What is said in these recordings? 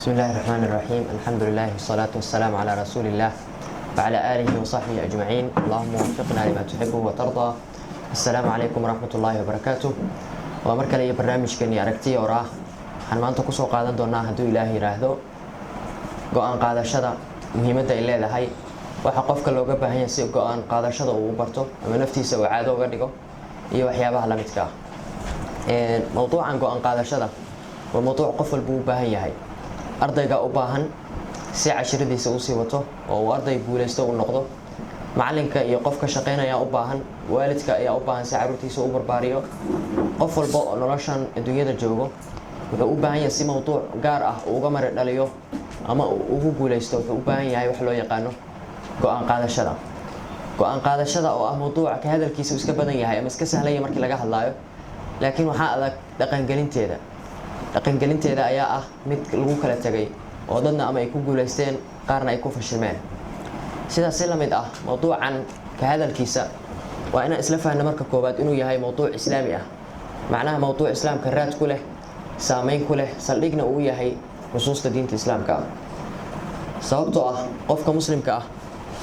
بسم الله الرحمن الرحيم. الحمد لله والصلاة والسلام على رسول الله وعلى آله وصحبه أجمعين. اللهم وفقنا لما تحبه وترضى. السلام عليكم ورحمة الله وبركاته. ومركز لي برنامج كني أركتي وراه عن ما أنت كسو قادن دونا هدو إلهي راهدو قوان قادة شدا مهمة إلى هاي وحقفك لو جبه هي سي قوان قادة شدا وبرتو أما نفتي سوى عادة وقديكو iyo waxyaabaha la midka ah mowduucan go'aan qaadashada waa mowduuc qof walba u baahan yahay ardayga u baahan si casharadiisa uu sii wato oo uu arday guuleysto uu noqdo macalinka iyo qofka shaqeynaya u baahan waalidka ayaa u baahan si caruurtiisa u barbaariyo qof walba oo noloshan adduunyada joogo wuxuu u baahan yahay si mowduuc gaar ah uu uga mar dhaliyo ama uu ugu guuleysto wuxuu u baahan yahay wax loo yaqaan go'aan qaadashada go'aan qaadashada oo ah mowduuca ka hadalkiisa iska badan yahay ama iska sahlan yahay markii laga hadlaayo laakiin waxa adag dhaqangelinteeda ayaa ah mid lagu kala tagay oo dadna ama ay ku guuleysteen qaarna ay ku fashilmeen sidaas la mid ah mowduucan ka hadalkiisa waa in isla fahanno marka koobaad inuu yahay mowduuc islaami ah macnaha mowduuc islaamka raad ku leh saameyn ku leh saldhigna uu yahay nusuusta diinta islaamka sababtoo ah qofka muslimka ah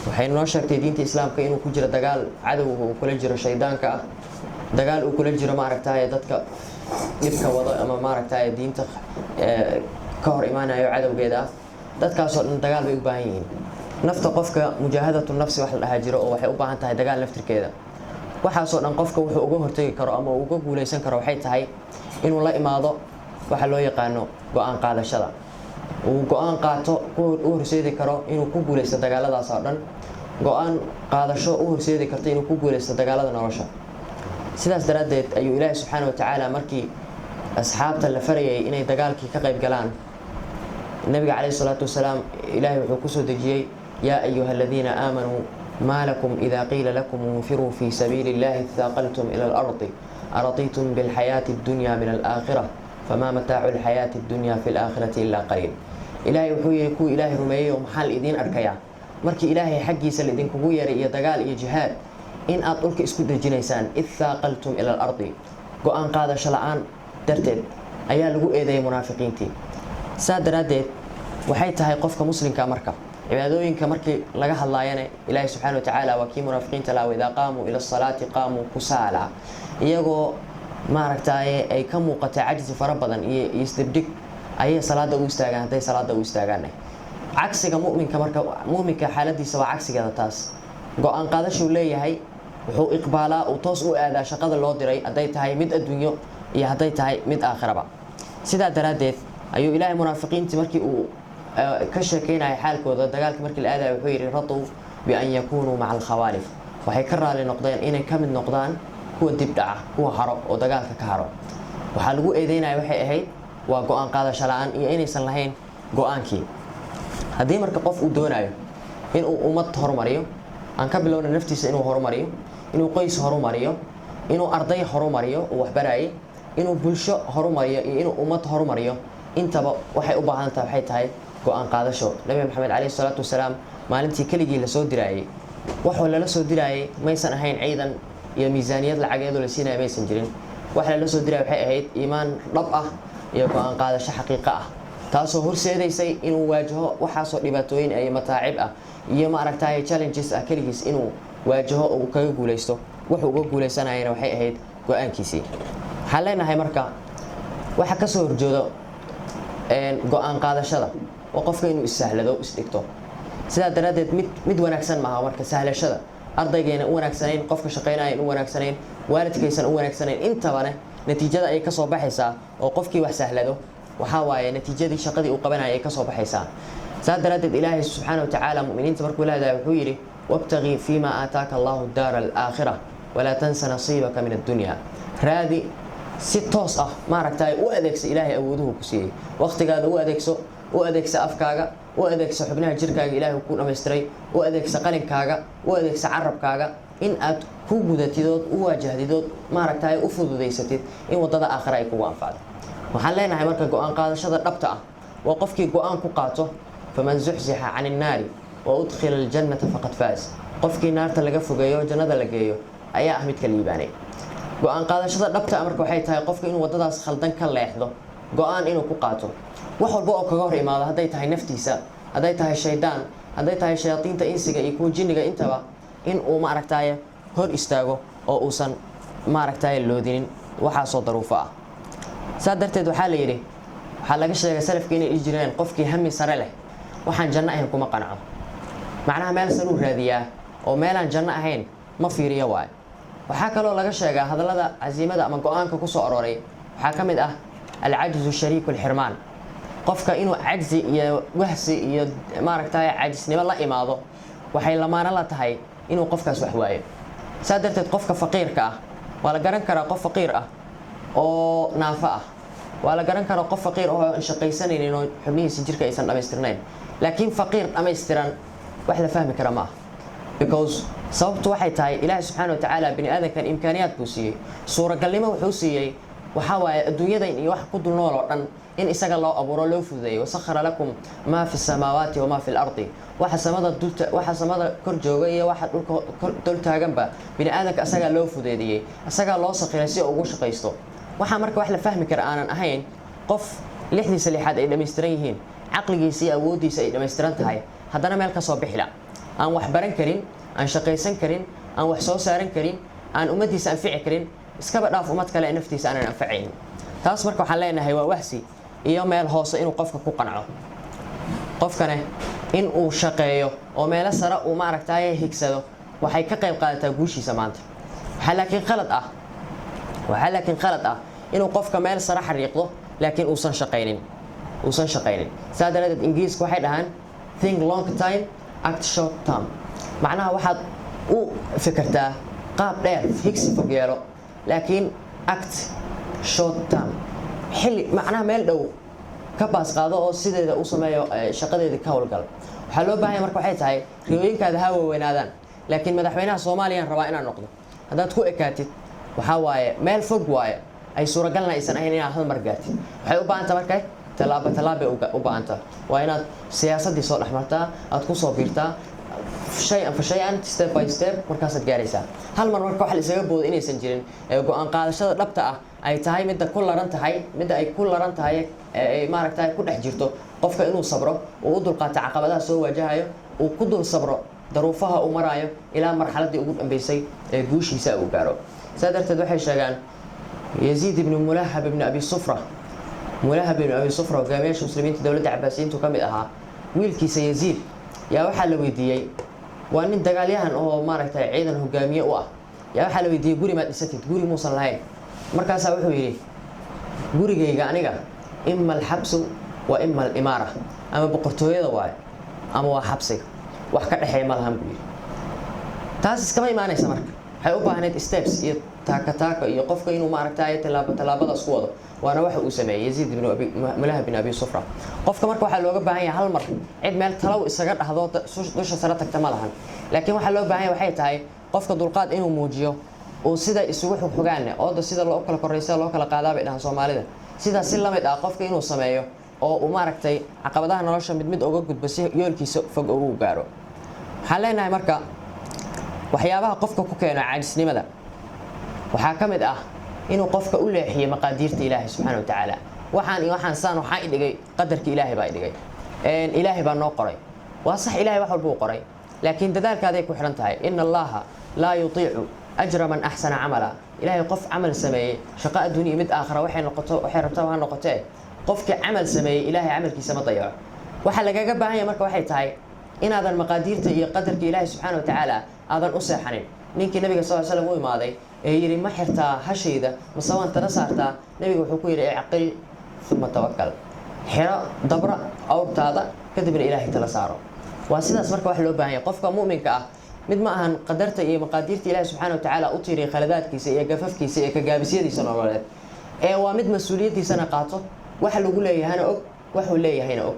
waxay noo sheegtay diinta islaamka inuu ku jiro dagaal cadawga uu kula jiro shaydaanka ah dagaal uu kula jiro maaragtay dadka dhibka wada ama maaragtay diinta ka hor imaanayo cadawgeeda dadkaas oo dhan dagaal bay u baahan yihiin nafta qofka mujaahadatu nafsi wax la dhaha jiro oo waxay u baahan tahay dagaal naftirkeeda waxaas oo dhan qofka wuxuu uga hortagi karo ama uu uga guuleysan karo waxay tahay inuu la imaado waxa loo yaqaan go'aan qaadashada uu go'aan qaato u horseedi karo inuu ku guuleysto dagaaladaas oo dhan go'aan qaadasho u horseedi karto inuu ku guuleysto dagaalada nolosha sidaas daraadeed ayuu Ilaahay subxaanahu wa ta'aala markii asxaabta la farayay inay dagaalkii ka qayb galaan nabiga kaleey salaatu wasalaam Ilaahay wuxuu ku soo dejiyay yaa ayyuhalladheena aamanuu maa lakum idhaa qiila lakum infiruu fi sabiilillahi thaqaltum ila al-ardi araditum bil hayati ad-dunya min al-aakhirah fama mataa'u al-hayati ad-dunya fi al-aakhirati illa qaliil Ilaahay wuxuu yiri ku Ilaahay rumeeyo maxal idin arkaya markii Ilaahay xaqiisa la idin kugu yeeray iyo dagaal iyo jihaad in aad dhulka isku dajinaysaan ithaqaltum ila al-ardi go'aan qaadasho la'aan darteed ayaa lagu eedeeyay munaafiqiintii saadaradeed waxay tahay qofka muslimka marka cibaadooyinka markii laga hadlaayana Ilaahay subxaanahu wa ta'aala waa kii munaafiqiinta la wada qaamu ila as-salaati qaamu kusala iyagoo maaragtay ay ka muuqatay cajzi fara badan iyo isdibdig ayay salaada u istaagaan haday salaada u istaagaan cagsiga mu'minka xaaladiisa waa cagsigeeda taas go'aan qaadasho leeyahay wuxuu iqbaalaa oo toos u aadaa shaqada loo diray haday tahay mid adduunyo iyo haday tahay mid aakhiraba sidaa daraadeed ayuu Ilaahay munaafiqiintii markii uu ka sheekeynay xaalkooda dagaalka markii la aaday wuxuu yiri radu bi an yakunu ma'a al-khawalif waxay ka raali noqdeen inay ka mid noqdaan kuwa dib dhaca kuwa haro oo dagaalka ka haro waxa lagu eedeynay waxay ahayd waa go'aan qaadasho la'aan iyo inaysan lahayn go'aankii hadii marka qof uu doonayo in uu ummad horumariyo aan ka bilowna naftiisa inuu horumariyo inuu qoys horumariyo inuu arday horumariyo oo wax baraay inuu bulsho horumariyo iyo inuu ummad horumariyo intaba waxay u baahan tahay go'aan qaadasho nabi maxamed kaleey salaatu wasalaam maalintii kaligii la soo diraayay waxa la soo diraayay maysan ahayn ciidan iyo miisaaniyad lacageed la siinay maysan jirin waxa la soo diraayay waxay ahayd iimaan dhab ah iyo go'aan qaadasho xaqiiqo ah taasoo horseedaysay inuu waajaho waxaas oo dhibaatooyin ay mataacib ah iyo maaragtay challenges ah kaligiis inuu waajaho oo kaga guuleysto wuxuu uga guuleysanayna waxay ahayd go'aankiisii waxaan leenahay marka waxa ka soo horjeedo go'aan qaadashada oo qofka inuu isahlado isdhigto sidaa daraadeed mid wanaagsan maaha marka sahlashada ardaygeena u wanaagsaneyn qofka shaqeynaya u wanaagsaneyn waalidkiisa u wanaagsaneyn intabana natiijada ay ka soo baxaysaa oo qofkii wax sahlado waxa waaye natiijadii shaqadii uu qabanayay ay ka soo baxaysaa saadaradeed Ilaahay subxaanahu wa ta'aala mu'miniinta markuu leeyahay wuxuu yiri wabtaghi fima aataaka Allahu ad-dar al-aakhirah wala tansa nasiibaka min ad-dunya raadi si toos ah maaragtay u adeegso Ilaahay awooduhu ku siiyay waqtigaada u adeegso afkaaga u adeegso xubnaha jirkaaga Ilaahay ku dhameystiray u adeegso qalinkaaga u adeegso carabkaaga in aad ku gudatidood u waajahdidood maaragtay u fududeysatid in wadada aakhira ay kugu anfacdo waxaan leenahay marka go'aan qaadashada dhabta ah waa qofkii go'aan ku qaato faman zuhziha 'anil naari wa udkhila al-jannata faqad faaz qofkii naarta laga fogeeyo jannada la geeyo ayaa ah mid ka liibaanay go'aan qaadashada dhabta ah marka waxay tahay qofka inuu wadadaas khaldan ka leexdo go'aan inuu ku qaato wax walba oo kaga hor imaado hadday tahay naftiisa hadday tahay shaydaan hadday tahay shayaadiinta insiga iyo kuwa jinniga intaba in uu maaragtaaye hor istaago oo uusan maaragtaaye loodinin waxaasoo daruufo ah saa darteed waxaa la yidhi waxaa laga sheegay salafkii inay dhihi jireen qofkii hami sare leh waxaan janno ahayn kuma qanco macnaha meel saruu raadiyaa oo meelaan janno ahayn ma fiiriyo waayo waxaa kaloo laga sheegaa hadallada casiimada ama go'aanka ku soo arooray waxaa ka mid ah alcajzu shariiku lxirmaan qofka inuu cajzi iyo wahsi iyo maaragtaaye cajisnimo la imaado waxay lamaano la tahay inuu qofkaas wax waayo saa darteed qofka faqiirka ah waa la garan karaa qof faqiir ah oo naafo ah waa la garan karaa qof faqiir oo aan shaqaysanaynin oo xubnihiisa jirka aysan dhammaystirnayn laakiin faqiir dhammaystiran wax la fahmi kara ma ah because sababtu waxay tahay ilaahay subxaana wa tacaala bini aadankan imkaaniyaad buu siiyey suuragalnimo wuxuu siiyey waxaa waaye adduunyadan iyo wax ku dul nool oo dhan in isaga loo abuuro loo fududeeyo wasakhara lakum maa fi samaawaati wamaa fi lardi waxa samada kor jooga iyo waxa dhulka dul taaganba bini aadanka asagaa loo fudeediyey asagaa loo sakhiray si uu ugu shaqaysto waxaa marka wax la fahmi kara aanan ahayn qof lixdiisa lixaad ay dhammaystiran yihiin caqligiisa iyo awooddiisa ay dhammaystiran tahay haddana meel ka soo bixila aan wax baran karin aan shaqaysan karin aan wax soo saaran karin aan ummaddiisa anfici karin iskaba dhaaf ummad kale naftiisa aanan anfacaynin taas marka waxaan leenahay waa wahsi iyo meel hoose inuu qofka ku qanco qofkane in uu shaqeeyo oo meelo sare uu maaragtaaye higsado waxay ka qayb qaadataa guushiisa maanta waxaa laakiin qalad ah inuu qofka meel sare xariiqdo laakiin uusan shaqaynin saa daraadeed ingiriiska waxay dhahaan think long time act short term macnaha waxaad u fikirtaa qaab dheer higsi fog yeelo laakiin act short term xilli macnaha meel dhow ka baas qaado oo sideeda u sameeyo shaqadeeda ka howlgal waxaa loo baahan yahay marka waxay tahay riyooyinkaada ha waaweynaadaan laakiin madaxweynaha Soomaaliya rabaa inaan noqdo haddaad ku ekaatid waxaa waaye meel fog waaye ay suuragalna aysan ahayn inaad hal mar gaartid waxay u baahan tahay markay tallaabo u baahan tahay waa inaad siyaasadii soo dhexmartaa aad ku soo biirtaa shay-an step by step markaasaad gaaraysaa hal mar marka waxa la isaga boodo inaysan jirin go'aan qaadashada dhabta ah ay tahay midda ay ku laran tahay maaragtay ku dhex jirto qofka inuu sabro uu u dulqaato caqabadaha soo waajahayo uu ku dul sabro daruufaha uu maraayo ilaa marxaladii ugu dambeysay ee guushiisa uu gaaro saa darteed waxay sheegaan yaziid ibn mulahab ibn abi sufra hogaamiyaasha muslimiinta dowladda cabaasiyiintu ka mid ahaa wiilkiisa yaziid yaa waxaa la weydiiyey waa nin dagaalyahan oo maaragtay ciidan hogaamiye u ah yaa waxaa la weydiiyey guri maad dhisatid guri muusan lahayn markaasaa wuxuu yidhi gurigayga aniga ima alxabsu wa ima alimaara ama boqortooyada waayo ama waa xabsiga wax ka dhexeeya ma lahan buu yidhi taas iskama imaanaysa marka waxay u baahneyd steps iyo taaka iyo qofka inuu maaragtay tallaabadaas ku wado waana waxa uu sameeyay yaziid ibn mulahab bin abi sufra qofka marka waxaa looga baahan yahay hal mar cid meel talow isaga dhaxdo dusha sare tagta ma lahan laakiin waxaa loo baahan yahay waxay tahay qofka dulqaad inuu muujiyo oo sida isugu xogaane oo sida loo kala koreysa loo kala qaadaa bay dhahan Soomaalida sidaas si lamid ah qofka inuu sameeyo oo uu maaragtay caqabadaha nolosha mid uga gudbo si yoolkiisa fog ugu gaaro waxaan leenahay marka waxyaabaha qofka ku keeno caajisnimada waxaa ka mid ah inuu qofka u leexiyo maqaadiirta Ilaahay subxaanahu wa ta'ala waxaan idhigay qadarka Ilaahay baa idhigay Ilaahay baa noo qoray waa sax Ilaahay wax walba uu qoray laakiin dadaalkaaday ku xiran tahay inna Allaha laa yutiicu ajra man ahsana amala Ilaahay qof amal sameeyay shaqo adduunyo mid aakhira waxay rabtaa ha noqotee qofkii amal sameeyay Ilaahay amalkiisa ma dayaco waxa lagaga baahan yahay marka waxay tahay inaadan maqaadiirta iyo qadarka Ilaahay subxaanahu wa ta'ala aadan u seexanin ninkii nabiga sallallahu alayhi wasallam uu imaaday ee yiri ma xirtaa hashayda masawaan tana saartaa nabiga wuxuu ku yiri aqil thumma tawakkal xira dabra awrtaada kadibna Ilaahay tala saaro waa sidaas marka wax loo baahan yahay qofka muuminka ah mid ma ahan qadarta iyo maqaadiirta Ilaahay subxaanahu wa ta'ala u tiiray khaladaadkiisa iyo gafafkiisa iyo ka gaabisiyadiisa nololeed ee waa mid mas'uuliyadiisana qaato waxa lagu leeyahayna og waxa uu leeyahayna og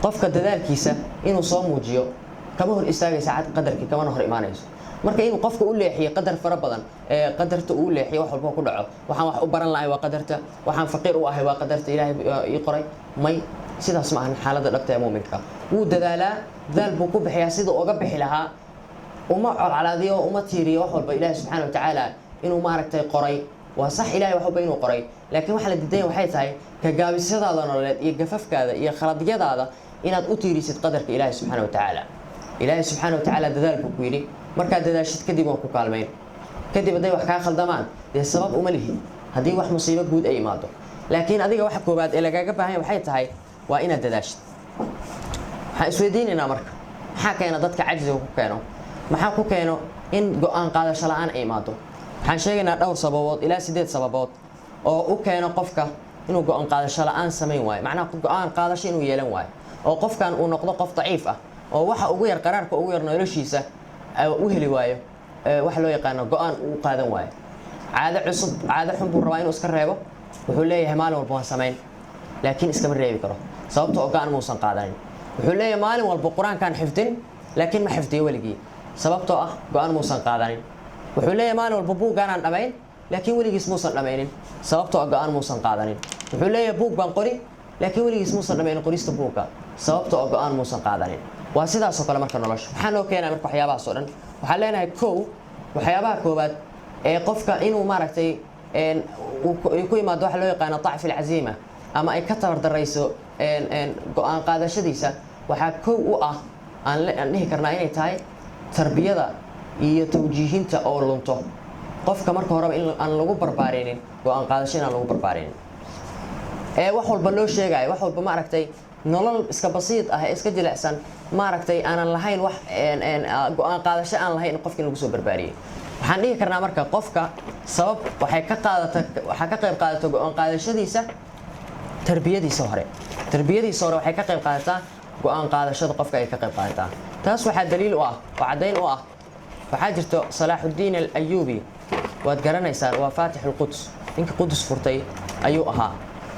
qofka dadaalkiisa inuu soo muujiyo kama hor istaagaysa qadarkii kama hor imaanayso marka inuu qofka u leexiyo qadar fara badan ee qadarta uu leexiyo wax walba ku dhaco waxaan wax u baran lahay waa qadarta waxaan faqiir u ahay waa qadarta Ilaahay ii qoray may sidaas ma ahan xaaladda dhabta ee muuminka wuu dadaalaa dadaal buu ku bixiyaa sida uga bixi lahaa uma colcalaadiyo uma tiiriyo wax walba Ilaahay subxaanahu wa ta'ala inuu maaragtay qoray وصح إلهي وحب إنه قري لكن واحد الدين وحيد هاي كجابس هذا نولد يجفف كذا يخلط جد هذا إن أتوتي ريست قدرك إلهي سبحانه وتعالى إلهي سبحانه وتعالى دذل بكويري مركز دذاشت كدي وكو كالمين كدي بدي وحكا خلدمان ده السبب أمله هذه واحد مصيبة جود أي ماده لكن هذه واحد كوباد إلى جاكبها هاي وحيد هاي وإن دذاشت سويدين إن أمريكا حكينا ضدك عجز وكانوا ما حكوا كانوا إن جوان قادة شلان أي ماده حنشينا دور سببات إلى 8 سببات أو كانوا قفكة إنه جوان قادة شلان سمين واي معناه جوان قادة شيء إنه يلون واي أو قف كان ونقطة قف ضعيفة أو واحد أغير قرارك أغير نيرشيسة أو وهلي واي واحد لو يقانا جوان وقادة واي عادة عصب عادة حب الرواين وسكر ريبه وحول لي همال والبوان سمين لكن اسكمر ريبي كره صوبته أوقان موسن قادين وحول لي مال والقرآن كان حفظين لكن ما حفظيه ولقي سببته جوان موسن قادين وحول لي مال والبوق كان أمين لكن ولقي موسن أمين سببته جوان موسن قادين وحول لي بوق بنقري لكن ولقي موسن أمين قريست بوقا سببته جوان موسن قادين واسيدا سوكلا مركا نولش waxaan oo keenay marka waxyaabaha soo dhan waxaan leenahay waxyaabaha koobaad ee qofka inuu maaragtay ku yimaado waxa loo yaqaan ضعف العزيمه ama ay ka tabardarayso go'aan qaadashadiisa waxa u ah aan dhihi karnaa inay tahay tarbiyada iyo tawjiihinta oo lunto qofka marka hore in aan lagu barbaarinin go'aan qaadashada aan lagu barbaarinin wax walba loo sheegay wax walba maaragtay nolol iska basiid ah iska jilicsan maaragtay aanan lahayn wax go'aan qaadasho aan lahayn qofkii lagu soo barbaariyay waxaan dhihi karnaa marka qofka sabab waxay ka qayb qaadataa go'aan qaadashadiisa tarbiyadiisa hore waxay ka qayb qaadataa go'aan qaadashada qofka ay ka qayb qaadataa taas waxa daliil u ah oo cadeyn u ah waxa jirto Salaahuddin al-Ayyubi waad garanaysaan waa Faatixul Quds inka Quds furtay ayuu ahaa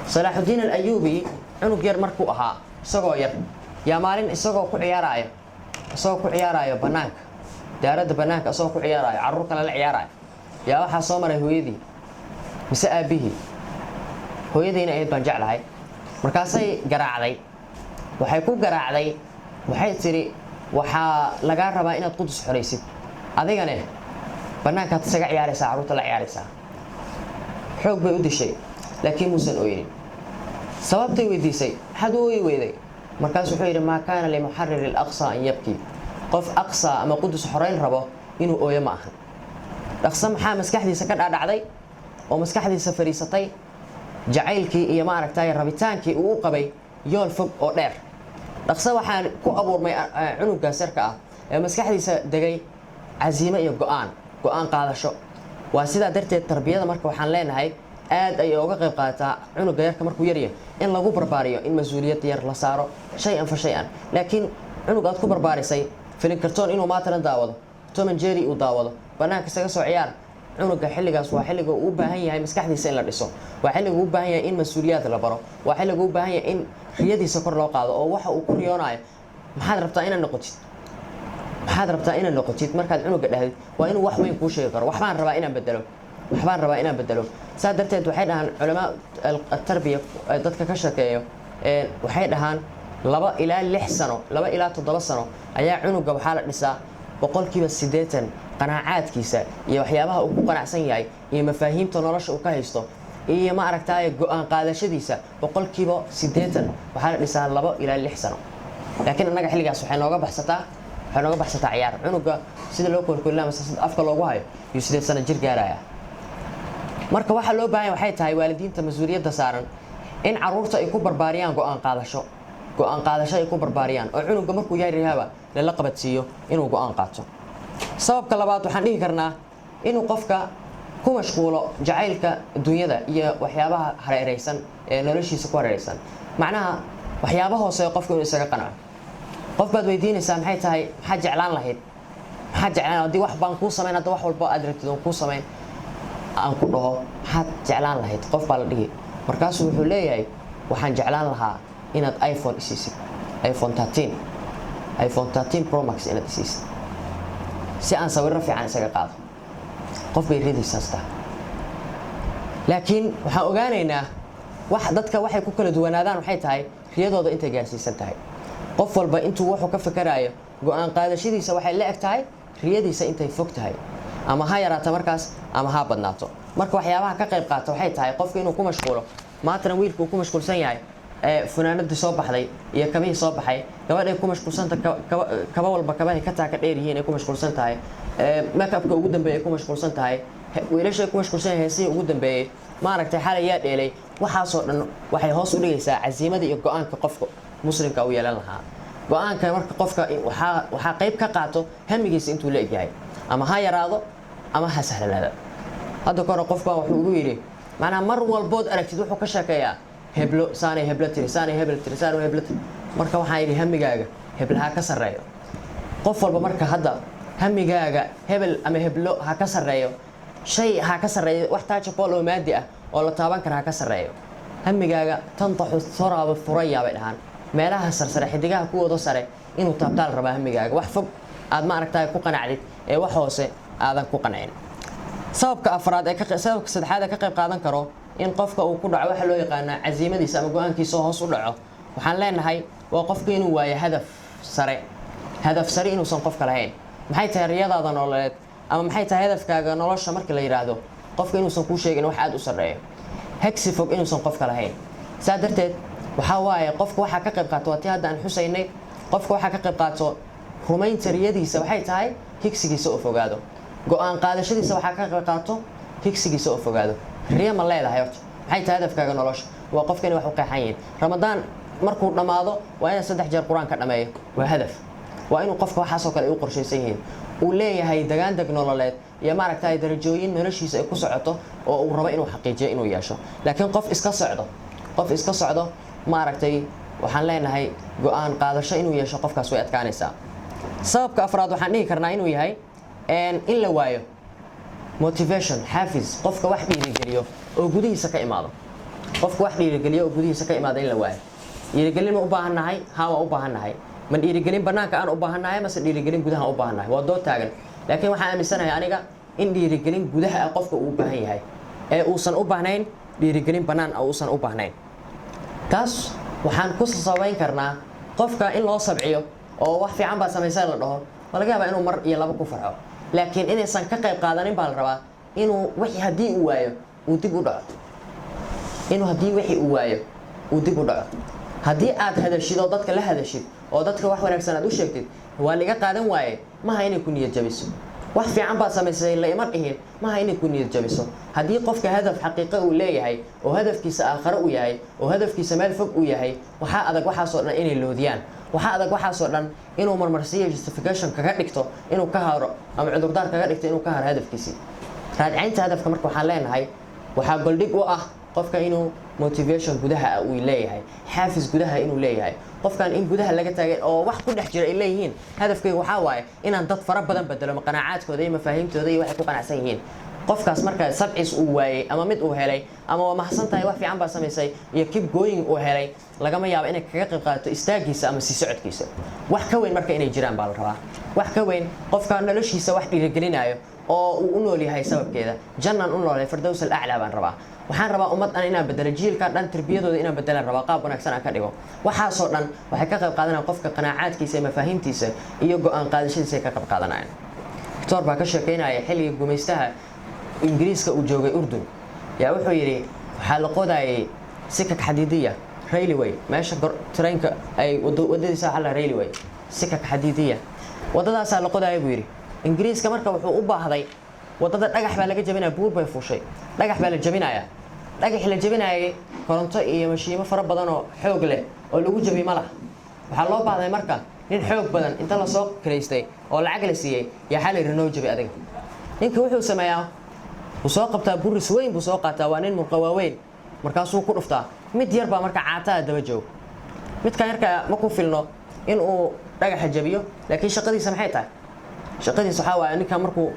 Salaahuddin al-Ayyubi عنق ير مركو أها سقوا ير يا مالين سقوا كعيارايا بناك دارد بناك سقوا كعيارايا عروك على العيارايا يا واحد صامر هويدي مساء به هويدي هنا أيضا جعل هاي مركاسي جرع علي وحيكون جرع علي وحيصيري لقى ربا إن القدس حريسي هذا جناه بناك هتسقى عيارسا عروك على عيارسا حب بيودي شيء لكن موسى أويني sababtay weydiisay haduu weeday markaas wuxuu yiri ma kaana li muharrir al-aqsa an yabki qof aqsa ama qudus xoreyn rabo inuu ooyo ma ahan dhaqsa maxaa maskaxdiisa ka dhacday oo maskaxdiisa fariisatay jacaylkii iyo ma aragtay rabitaankii uu qabay yool fog oo dheer dhaqsa waxaan ku abuurmay cunuga sarka ah ee maskaxdiisa dagay عزيمة iyo go'aan qaadasho waa sida darteed tarbiyada marka waxaan leenahay aad ay uga qayb qaadataa cunuga yarka markuu yar yahay in lagu barbaariyo in mas'uuliyad yar la saaro shay fa shay laakiin cunug aad ku barbaarisay filin kartoon inuu maatan daawado Tom and Jerry uu daawado banaanka isaga soo ciyaar cunuga xilligaas waa xilliga uu u baahan yahay maskaxdiisa in la dhiso waa xilliga uu u baahan yahay in mas'uuliyad la baro waa xilliga uu u baahan yahay in riyadiisa kor loo qaado oo waxa uu ku riyoonayo maxaad rabtaa inaad noqotid markaad cunuga dhahdid waa inuu wax weyn ku sheegi karo waxbaan rabaa inaan bedelo سادرتين وحيد عن علماء التربية ضدك كشكيو وحيد عن لبا إلى 6 سنة لبا إلى 7 سنة أيا عنق بحالة نساء بقول كيف السديتن قناعات كيسة يوحيابها وقناع سنياي مفاهيم تنرش وكهيستو ما أركتاي عن قادة شديسة بقول كيف سديتن بحالة نساء لبا إلى 6 سنة لكن أنا قاعد حلقة سبحان الله بحثت عيار عنق سيد لوكل كلها مسا أفكار لوجهاي يسديت سنة جرجارايا marka waxa loo baahan yahay waxay tahay waalidiinta mas'uuliyadda saaran in caruurta ay ku barbaariyaan go'aan qaadasho ay ku barbaariyaan oo cunuga markuu yahay rihaba la qabadsiiyo inuu go'aan qaato sababka labaad waxaan dhihi karnaa inuu qofka ku mashquulo jacaylka dunyada iyo waxyaabaha hareeraysan ee noloshiisa ku hareeraysan macnaha waxyaabaha hoose qofku inuu isaga qanaco qof baad weydiinaysaa maxay tahay maxaa jeclaan lahayd hadii wax baan ku sameyn hada wax walba aad rabtid ku sameyn aan ku dhaho maxaad jeclaan lahayd qof baa la dhigi markaasuu wuxuu leeyahay waxaan jeclaan lahaa inaad iPhone isiisid iPhone 13 Pro Max inaad isiisid si aan sawirro fiican isaga qaado qof bay ridiisaas tahay laakiin waxaan ogaanaynaa wax dadka waxay ku kala duwanaadaan waxay tahay riyadooda intay gaarsiisan tahay qof walba intuu wuxuu ka fikirayo go'aan qaadashadiisa waxay la eg tahay riyadiisa intay fog tahay ama ha yaraato markaas ama ha badnaato marka waxyaabaha ka qayb qaata waxay tahay qofka inuu ku mashquulo maantana wiilku ku mashquulsan yahay funaanadii soo baxday iyo kabihii soo baxay gabadhay ku mashquulsanta kaba walba kabahay ka taaka dheer yihiin ay ku mashquulsan tahay make-upka ugu dambeeyay ku mashquulsan tahay wiilashay ku mashquulsan yahay heesihii ugu dambeeyay maaragtay xalay yaa dheelay waxaasoo dhan waxay hoos u dhigaysaa casiimada iyo go-aanka qofka muslimka uu yeelan lahaa go-aanka marka qofka waxaa qayb ka qaato hamigiisa intuu la egyahay ama ha yaraado ama ha sahlanaada hadda kahor qofka wuxuu ugu yidhi macnaha mar walbood aragtid wuxuu ka sheekeeyaa heblo saanay heblo tiri saanay heblo tiri saanay heblo tiri marka waxaan yidhi hamigaaga heblaha ka sarreeyo qof walba marka hadda hamigaaga hebel ama heblo ha ka sarreeyo shay ha ka sarreeyo wax taajabol oo maadi ah oo la taaban kara ha ka sarreeyo hamigaaga tantaxu tharaaba thuraya bay dhahaan meelaha sarsare xidigaha kuwooda sare inuu taabtaal rabaa hamigaaga wax fog aad ma aragtaay ku qanacdid ee wax hoose aadan ku qancin sababka afraad sababka saddexaad ka qayb qaadan karo in qofka uu ku dhaco waxa loo yaqaan casiimadiisa ama go'aankiisa hoos u dhaco waxaan leenahay waa qofka inuu waayo hadaf sare inuusan qofka lahayn maxay tahay riyadaada nololeed ama maxay tahay hadafkaaga nolosha marka la yiraahdo qofka inuusan ku sheegin wax aad u sareeyo hagsi fog inuusan qofka lahayn saa darteed waxa waaye qofka waxa ka qayb qaato waati hadda aan xusaynay qofka waxa ka qayb qaato rumaynta riyadiisa waxay tahay higsigiisa oo fogaado go'aan qaadashadiisa waxa ka qayb qaato higsigiisa oo fogaado riya ma leedahay horta maxay tahay hadafkaaga nolosha waa qofka inuu wax u qeexan yahay ramadaan markuu dhamaado waa inuu 3 jeer quraanka dhameeyo waa hadaf waa inuu qofka waxaas oo kale u qorshaysan yahay uu leeyahay dagaandeg nololeed iyo maaragtay darajooyin noloshiisa ay ku socoto oo uu rabo inuu xaqiijiyo inuu yeesho laakiin qof iska socdo maaragtay waxaan leenahay go'aan qaadasho inuu yeesho qofkaas way adkaanaysaa sababka afraad waxaan dhihi karnaa inuu yahay in la waayo motivation xaafis qofka wax dhiirigeliyo oo gudihiisa ka imaado in la waayo dhiirigelin ma u baahannahay haa waa u baahannahay ma dhiirigelin banaanka aan u baahannahay mase dhiirigelin gudaha u baahannahay waa dood taagan laakiin waxaan aaminsanahay aniga in dhiirigelin gudaha ah qofka uu u baahan yahay ee uusan u baahnayn dhiirigelin banaan ah uusan u baahnayn taas waxaan ku sabayn karnaa qofka in loo sabciyo oo wax fiican baa sameysay la dhaho ma laga yaabaa inuu mar iyo laba ku farxo laakiin inaysan ka qayb qaadanin baa la rabaa inuu wixii haddii uu waayo uu dib u dhaco haddii aad hadashid oo dadka la hadashid oo dadka wax wanaagsan aad u sheegtid waa laga qaadan waaye maha inay ku niyad jabiso wax fiican baa samaysay la ima dhihin maha inay ku niyad jabiso haddii qofka hadaf xaqiiqo uu leeyahay oo hadafkiisa aakhiro uu yahay oo hadafkiisa meel fog uu yahay waxaa adag waxaasoo dhan inay loodiyaan waxaa adag waxaasoo dhan inuu marmarsiyo justification kaga dhigto inuu ka haro ama cudurdaar kaga dhigto inuu ka haro hadafkiisii raadcinta hadafka marka waxaan leenahay waxaa goldhig u ah qofka inuu motivation gudaha uu leeyahay xaafis gudaha inuu leeyahay qofkan in gudaha laga taagay oo wax ku dhex jira ay leeyihiin hadafkayga waxaa waaye inaan dad fara badan bedelo qanaacadkooda iyo mafaahiimtooda iyo waxay ku qanacsan yihiin qofkaas marka sabcis uu waayay ama mid uu helay ama waa mahsan tahay wax fiican baa samaysay iyo keep going uu helay lagama yaabo inay kaga qayb qaadato istaagiisa ama sii socodkiisa wax ka weyn marka inay jiraan baa la rabaa wax ka weyn qofka noloshiisa wax dhiirigelinayo oo uu u nool yahay sababkeeda jannaan u nool yahay firdaws al-a'la baan rabaa waxaan rabaa ummad inaan bedelo jiilka dhan tarbiyadooda inaan bedelan rabaa qaab wanaagsan aan ka dhigo waxaasoo dhan waxay ka qayb qaadanayaan qofka qanaacadkiisa iyo mafaahiimtiisa iyo go'aan qaadashadiisa ay ka qayb qaadanayaan doctor baa ka sheekeynaya xilliga gumaystaha ingiriiska uu joogay urdun yaa wuxuu yidhi waxaa la qodayay sikak xadiidiya railway meesha tareenka ay wadadiisa waxaa la railway sikak xadiidiya wadadaasaa la qodaya buu yidhi ingiriiska marka wuxuu u baahday wadada dhagax baa laga jabinaya buur bay fuushay dhagax baa la jabinaya dhagaxii la jabinayay koronto iyo mashiimo fara badan oo xoog leh oo lagu jabi ma laha waxaa loo baahday marka nin xoog badan inta la soo kireystay oo lacag la siiyey yaa xal yidhi noo jabi adiga ninka wuxuu sameeyaa wuu soo qabtaa buris weyn buu soo qaataa waa nin murqa waaweyn markaasuu ku dhuftaa mid yar baa marka caataa daba joog midkan yarka ma ku filno in uu dhagaxa jabiyo laakiin shaqadiisa maxay tahay shaqadiisa waxaa waaye ninkan markuu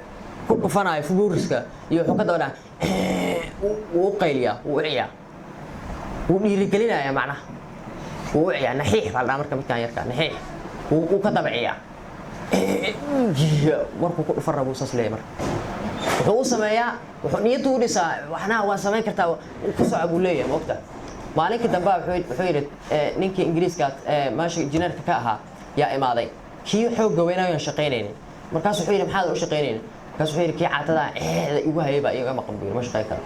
ku dhufanayo fuburiska iyo wuxuu ka daba dhaca wuu u qayliyaa wuu u ciyaa wuu dhiirigelinayaa macnaha wuu u ciyaa naxiix baa la dhaha marka midkan yarka naxiix wuu ka daba ciyaa markuu ku dhufan rabuu saas leeyahay marka wuxuu u sameeyaa wuxuu niyaddu u dhisaa waxnaha waa samayn kartaa ku soco buu leeyahay moogta maalinkii dambe wuxuu yidhi ninkii ingiriiska meesha injineerka ka ahaa yaa imaaday kii xoogga weynaayoon shaqaynaynin markaas wuxuu yidhi maxaad u shaqaynaynin kaas wuxuu yiri kii caatada igu hayba iyaga ma qambiyo ma shaqay karo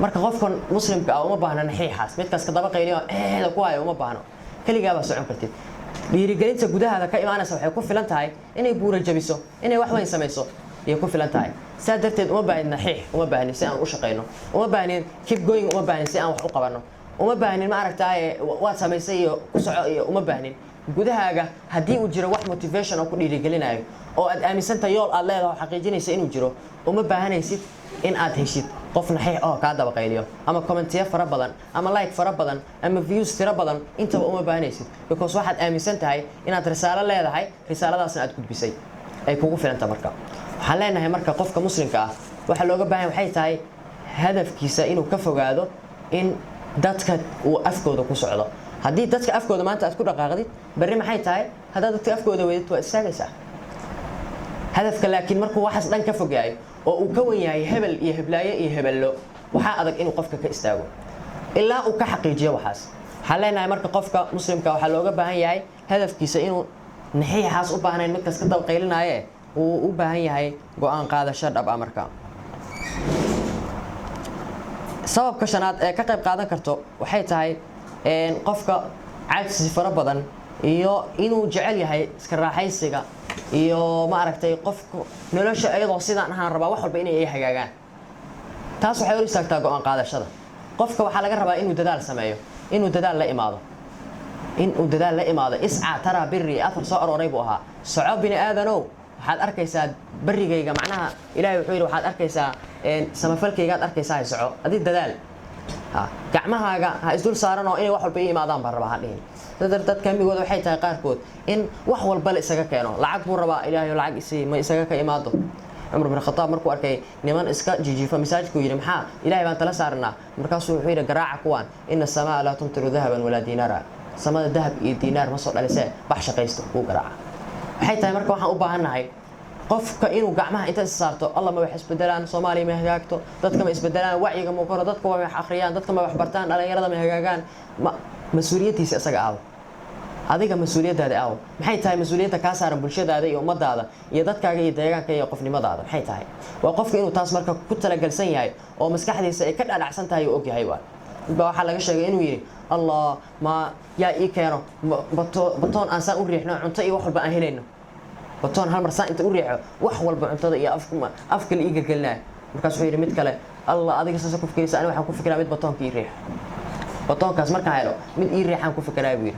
marka qofkan muslimka ah uma baahna naxiixaas midkaas ka daba qayliyo ku hayo uma baahno kaliya ba socon kartid dhiirigelinta gudaha ka imaanaysa waxay ku filan tahay inay buura jabiso inay wax weyn samayso iyo ku filan tahay saadarteed uma baahna naxiix uma baahna si aan u shaqeyno uma baahna keep going uma baahna si aan wax u qabano uma baahna ma aragtay waad samaysay iyo ku soco iyo uma baahna gudahaaga hadii uu jiro wax motivation oo ku dhiirigelinayo oo aad aaminsantahay yool aad leedahay xaqiijinaysa inuu jiro uma baahanaysid in aad heshid qof naxiix oo ka daba qayliyo ama commentiya fara badan ama like fara badan ama views tira badan intaba uma baahanaysid because waxaad aaminsan tahay inaad risaalo leedahay risaaladaasna aad gudbisay ay kugu filanta marka waxaan leenahay marka qofka muslimka ah waxa looga baahan waxay tahay hadafkiisa inuu ka fogaado in dadka uu afkooda ku socdo haddii dadka afkooda maanta aad ku dhaqaaqdid bari maxay tahay haddaad dadka afkooda weydid waa istaagaysaa hadafka laakiin markuu waxaas dhan ka fogaayo oo uu ka wan yahay hebel iyo heblaaye iyo hebello waxaa adag inuu qofka ka istaago ilaa uu ka xaqiijiyo waxaas waxaan leenahay marka qofka muslimka waxaa looga baahan yahay hadafkiisa inuu naxiixaas u baahnayn midkaas ka daba qaylinaaye uu u baahan yahay go'aan qaadasho dhab ah marka sababka shanaad ee ka qayb qaadan karto waxay tahay qofka caajis fara badan iyo inuu jecel yahay iska raaxaysiga iyo ma aragtay qofku nolosha ayadoo sidaan ahaan rabaa wax walba inay ay hagaagaan taas waxay u istaagtaa go'aan qaadashada qofka waxa laga rabaa inuu dadaal sameeyo inuu dadaal la imaado isca tara birri athar soo arooray buu ahaa soco bini aadanow waxaad arkaysaa barigayga macnaha ilaahay wuxuu yiri waxaad arkaysaa samafalkaygaad arkaysaa soco adii dadaal gacmahaaga ha isdul saaran oo inay wax walba ii imaadaan baan rabaa hadhiin dadka migooda waxay tahay qaarkood in wax walba la isaga keeno lacag buu rabaa ilaahay lacag isii ma isaga ka imaado Umar bin Khattab markuu arkay niman iska jijiifa masaajidku yiri maxaa ilaahay baan tala saarnaa markaasuu wuxuu yiri garaaca kuwan inna samaa la tumtiru dhahaban wala dinara samada dahab iyo diinaar ma soo dhalisay bax shaqaysto uu garaaca waxay tahay marka waxaan u baahanahay qofka inuu gacmaha inta saarto Allah ma wax isbedelaan Soomaaliya ma hagaagto dadka ma isbedelaan wacyiga ma koro dadka waa wax akhriyaan dadka ma wax bartaan dhalinyarada ma hagaagaan mas'uuliyadiisa isaga ah adiga mas'uuliyadaada ah maxay tahay mas'uuliyadda ka saaran bulshadaada iyo ummadaada iyo dadkaaga iyo deegaankaaga iyo qofnimadaada maxay tahay waa qofka inuu taas marka ku talagalsan yahay oo maskaxdiisa ay ka dhalacsan tahay oo og yahay waxa laga sheegay inuu yiri Allah ma yaa ii keeno batoon aan saan u riixno cunto iyo wax walba aan helayno batoon hal mar saan inta u riixo wax walba cuntada iyo afka la iga galnaa markaas wuxuu yiri mid kale Allah adiga saas ku fikiraysa aniga waxaan ku fikiraa mid batoonka ii riix batoonkaas marka helo mid ii riixan ku fikiraa buu yiri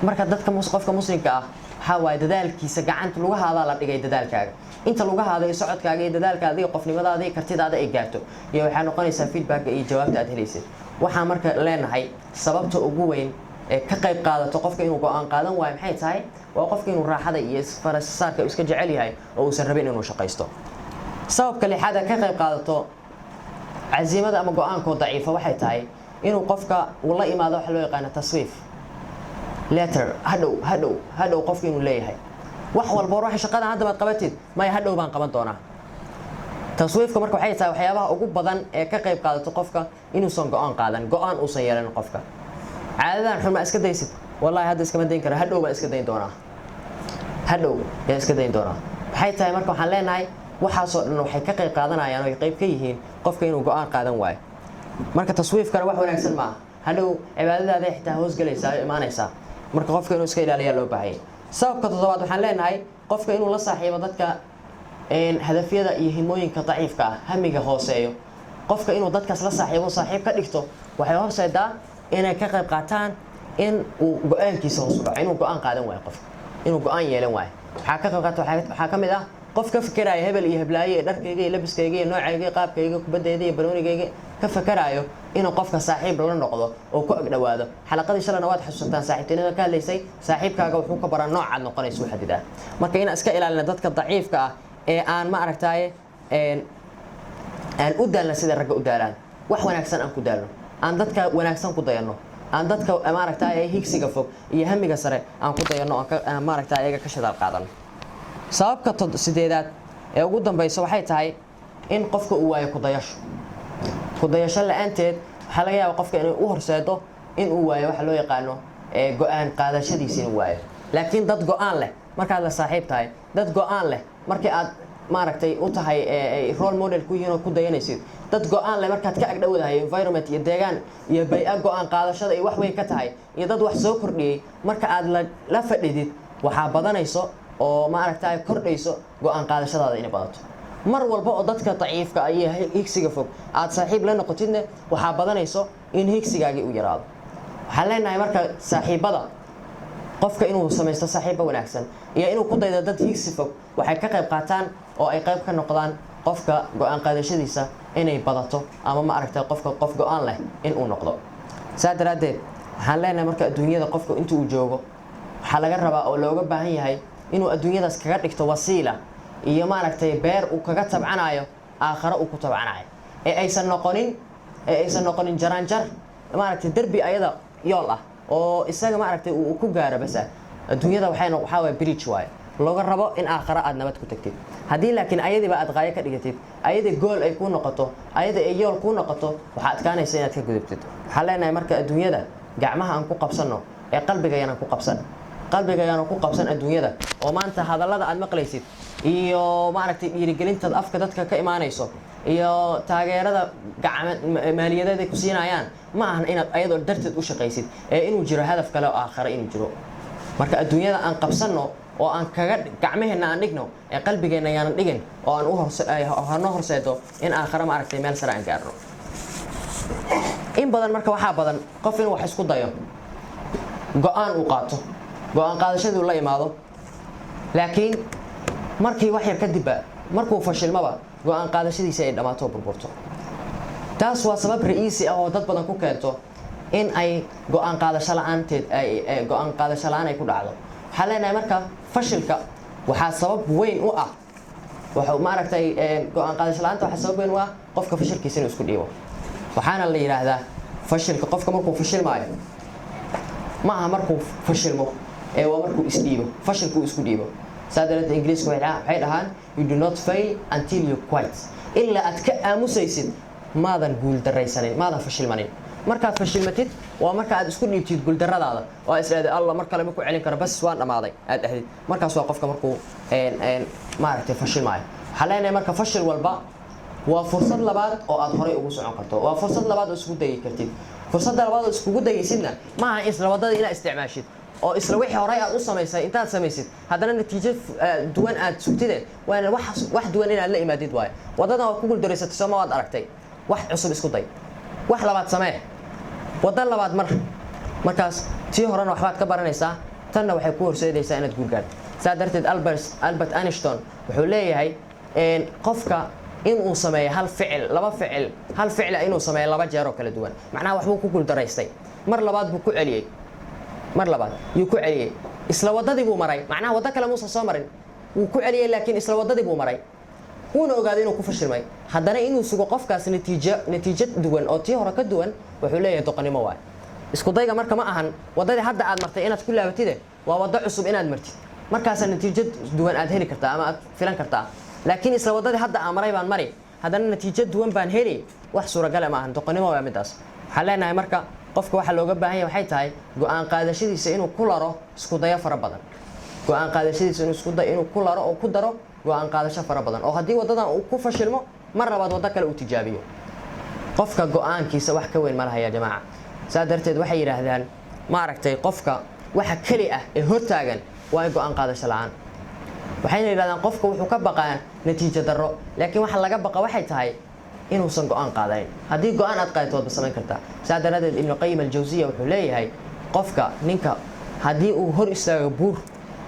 marka dadka qofka muslimka ah waxa way dadaalkiisa gacanta lagu haada la dhigay dadaalkaaga inta lagu haado socodkaaga iyo dadaalkaaga iyo qofnimadaada iyo kartidaada ay gaarto iyo waxa noqonaysa feedback iyo jawaabta aad helaysid waxa marka leenahay sababta ugu weyn ee ka qayb qaadato qofka inuu go'aan qaadan waayo maxay tahay waa qofka inuu raaxada iyo farasarka iska jecel yahay oo uu san rabin inuu shaqaysto sababka lixaad ka qayb qaadato عزيمة أما قوان كو ضعيفة waxay tahay inuu qofka uu la imaado wax loo yaqaan taswiif letter hadhow qofka inuu leeyahay wax walba ruuxa shaqada hadda baad qabatid ma hadhow baan qaban doonaa taswiifka marka waxay tahay waxyaabaha ugu badan ee ka qayb qaadato qofka inuu soo go'aan uu san yeelan qofka caadadan xuma iska daysid wallahi hadda iska madeyn kara hadhow baan iska dayn doonaa waxay tahay marka waxaan leenahay waxaasoo dhan waxay ka qayb qaadanayaan oo ay qayb ka yihiin qofka inuu go'aan qaadan waayo marka taswiifkana wax wanaagsan ma hadhow cibaadadaada xitaa hoos galaysaa imaanaysaa marka qofka inuu iska ilaaliyo loo baahay sababka toddobaad waxaan leenahay qofka inuu la saaxiibo dadka hadafyada iyo himooyinka daciifka ah hamiga hooseeyo qofka inuu dadkaas la saaxiib ka dhigto waxay horseedaa inay ka qayb qaataan in uu go'aankiisa hoos u dhaco inuu go'aan qaadan waayo qofka inuu go'aan yeelan waayo waxa ka qayb qaata waxa kamid ah qof ka fikiraya hebel iyo heblaaye dharkayga iyo labiskayga iyo noocayga qaabkayga kubadayda iyo banoonigayga ka fikirayo inuu qofka saaxiib la noqdo oo ku ag dhawaado xalaqadii shalana waad xasuusantaan saaxiibtinimada ka hadlaysay saaxiibkaaga wuxuu ka baraa nooc aad noqonayso xadida marka in iska ilaalina dadka daciifka ah ee aan ma aragtaaye aan u daalna sida ragga u daalaan wax wanaagsan aan ku daalno aan dadka wanaagsan ku dayano aan dadka ma aragtaaye higsiga fog iyo hamiga sare aan ku dayano aan ma aragtaaye ayaga ka shadaal qaadano sababka sideedaad ee ugu dambaysa waxay tahay in qofka uu waayo ku dayasho la'aanteed waxa laga yaabaa qofka inuu u horseedo in uu waayo waxa loo yaqaano go'aan qaadashadiisa inuu waayo laakiin dad go'aan leh markaad la saaxiib tahay dad go'aan leh markii aad maaragtay u tahay role model ku yihiin oo ku dayanaysid dad go'aan leh markaad ka agdhowdahay environment iyo deegaan iyo bay'ad go'aan qaadashada ay wax weyn ka tahay iyo dad wax soo kordhiyay marka aad la fadhidid waxaa badanayso oo maaragtay kordhayso go'aan qaadashadaada inay badato mar walba oo dadka daciifka iyo higsiga fog aad saaxiib la noqotidna waxaa badanayso in higsigaagii uu yaraado waxaan leenahay marka saaxiibada qofka inuu samaysto saaxiibo wanaagsan iyo inuu ku daydo dad higsi fog waxay ka qayb qaataan oo ay qayb ka noqdaan qofka go'aan qaadashadiisa inay badato ama ma aragtay qofka qof go'aan leh in uu noqdo saa daraadeed waxaan leenahay marka adduunyada qofka inta uu joogo waxaa laga rabaa oo looga baahan yahay inuu adduunyadaas kaga dhigto wasiila iyo maaragtay beer uu kaga tabcanayo aakhiro uu ku tabcanayo ee aysan noqonin jaraanjar maaragtay derbi ayada yool ah oo isaga maaragtay uu ku gaaro bas adduunyada waxaa way bridge waaye looga rabo in aakhira aad nabad ku tagtid haddii laakiin ayadiiba aad qaayo ka dhigatid ayadii gool ay kuu noqoto ayada ay yool kuu noqoto waxaa adkaanaysa inaad ka gudubtid waxaan leenahay marka adduunyada gacmaha aan ku qabsanno ee qalbigayana ku qabsan adduunyada oo maanta hadallada aad maqlaysid iyo maaragtay dhiirigelintaad afka dadka ka imaanayso iyo taageerada maaliyadeed ay ku siinayaan ma ahan inaad ayadoo darteed u shaqaysid ee inuu jiro hadaf kale oo aakhira inuu jiro marka adduunyada aan qabsanno oo aan kaga gacmaheena aan dhigno ee qalbigeena yaanan dhigin oo aan hano horseedo in aakhira maaragtay meel sare aan gaarno in badan marka waxaa badan qof inuu wax isku dayo go'aan uu qaato go'aan qaadashadii uu la imaado laakiin markii wax yar kadib markuu fashilmaba go'aan qaadashadiisa ay dhamaato burburto taas waa sabab ra'iisi ah oo dad badan ku keento in ay go'aan qaadasho la'aan ay ku dhacdo waxaan leenahay marka fashilka waxaa sabab weyn u ah maaragtay go'aan qaadasho la'aanta waxaa sabab weyn u ah qofka fashilkiisa inuu isku dhiibo waxaana la yiraahdaa fashilka qofka markuu fashilmaayo ma aha markuu fashilmo ee waa markuu isdhiibo fashilku isku dhiibo saadarat ingiriisku waxay dhahaan you do not fail until you quit illa aad ka aamusaysid maadan guul daraysanin maadan fashilmanin markaad fashilmatid waa marka aad isku dhiibtid guul daradaada oo isleedahay alla mar kale ma ku celin karo bas waan dhamaaday aad dhahdid markaas waa qofka markuu maaragtay fashilmaayo waxaa leenahay marka fashil walba waa fursad labaad oo aad horay ugu socon karto waa fursad labaad oo isku dayi kartid fursadda labaad oo iskugu dayaysidna ma aha isla wadada inaad isticmaashid oo isla wixii horay aad u samaysay intaad samaysid haddana natiijo duwan aad sugtide waana wax duwan inaad la imaadid waaye wadadan waa ku guuldareysatay sooma waad aragtay wax cusub isku day wax labaad samee wadda labaad markaas tii horena waxbaad ka baranaysaa tanna waxay ku horseedaysaa inaad guul gaarto saa darteed Albert Einstein wuxuu leeyahay qofka inuu sameeyo hal ficil inuu sameeyo laba jeer oo kala duwan macnaha waxbuu ku guuldaraystay mar labaad buu ku celiyay isla wadadii buu maray macnaha wada kale muusan soo marin wuu ku celiyay laakiin isla wadadii buu maray wuuna ogaaday inuu ku fashilmay haddana inuu sugo qofkaas natiijo duwan oo tii hore ka duwan wuxuu leeyahay doqonnimo waay isku dayga marka ma ahan wadadii hadda aad martay inaad ku laabatide waa wado cusub inaad martid markaas natiijo duwan aad heli kartaa ama aad filan kartaa laakiin isla wadadii hadda aan maray baan mari haddana natiijo duwan baan heli wax suuragal ma ahan doqonnimo waa midaas waxaan leenahay marka qofka waxa looga baahan yahay waxay tahay go'aan qaadashadiisa inuu ku laro isku dayo fara badan go'aan qaadashadiisa inuu ku laro oo ku daro go'aan qaadasho fara badan oo haddii wadadan uu ku fashilmo mar labaad wada kale uu tijaabiyo qofka go'aankiisa wax ka weyn ma laha ya jamaaca saa darteed waxay yiraahdaan ma aragtay qofka waxa kali ah ee hortaagan waa go'aan qaadasho la'aan waxayna yiraahdaan qofka wuxuu ka baqaa natiijo darro laakiin waxa laga baqa waxay tahay inuusan go'aan qaadanin haddii go'aan aad qaadato waad samayn kartaa saa daraadeed ibn qayyim al-jawziyya wuxuu leeyahay qofka ninka haddii uu hor istaago buur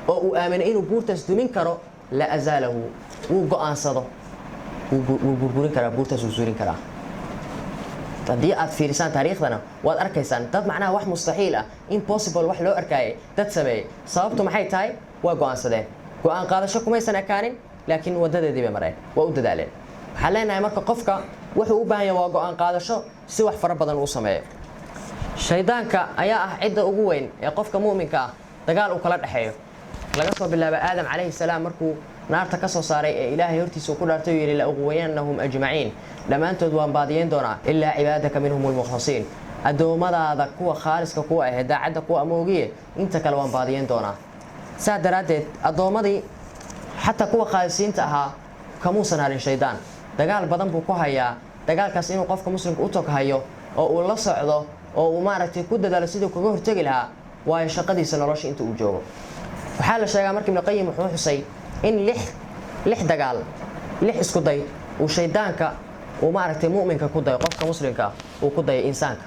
oo uu aamino inuu buurtaas dumin karo la azaalahu wuu go'aansado wuu burburin karaa buurtaas wuu suurin karaa haddii aad fiirisaan taariikhdana waad arkaysaan dad macnaha wax mustaxiil ah impossible wax loo arkaayay dad sameeyey sababtu maxay tahay waa go'aansadeen go'aan qaadasho kumaysan ekaanin laakiin wadadeedii bay mareen waa u dadaaleen waxaan leenahay marka qofka wuxuu u baahan yahay waa go'aan qaadasho si wax fara badan uu sameeyo shaydaanka ayaa ah cidda ugu weyn ee qofka muuminka ah dagaal uu kala dhaxeeyo laga soo bilaabo aadam calayhi salaam markuu naarta ka soo saaray ee ilaahay hortiisa ku dhaartay oo yiri la uqwayannahum ajmaciin dhamaantood waan baadiyeyn doonaa ilaa cibaadaka minhum almukhlasiin adoomadaada kuwa khaaliska kuwa ah daacadda kuwa amoogiye inta kale waan baadiyeyn doonaa saa daraadeed adoomadii xataa kuwa khaalisiinta ahaa kamuusan harin shaydaan dagaal badan buu ku hayaa dagaalkaas inuu qofka muslimka u toghayo oo uu la socdo oo uu maaragtay ku dadaalo sidii kaga hortagi lahaa waayo shaqadiisa nolosha inta uu joogo waxaa la sheegaa markii ibn qayyim wuxuu xusay in lix dagaal lix isku day uu shaydaanka uu maaragtay mu'minka ku dayo qofka muslimka uu ku dayo insaanka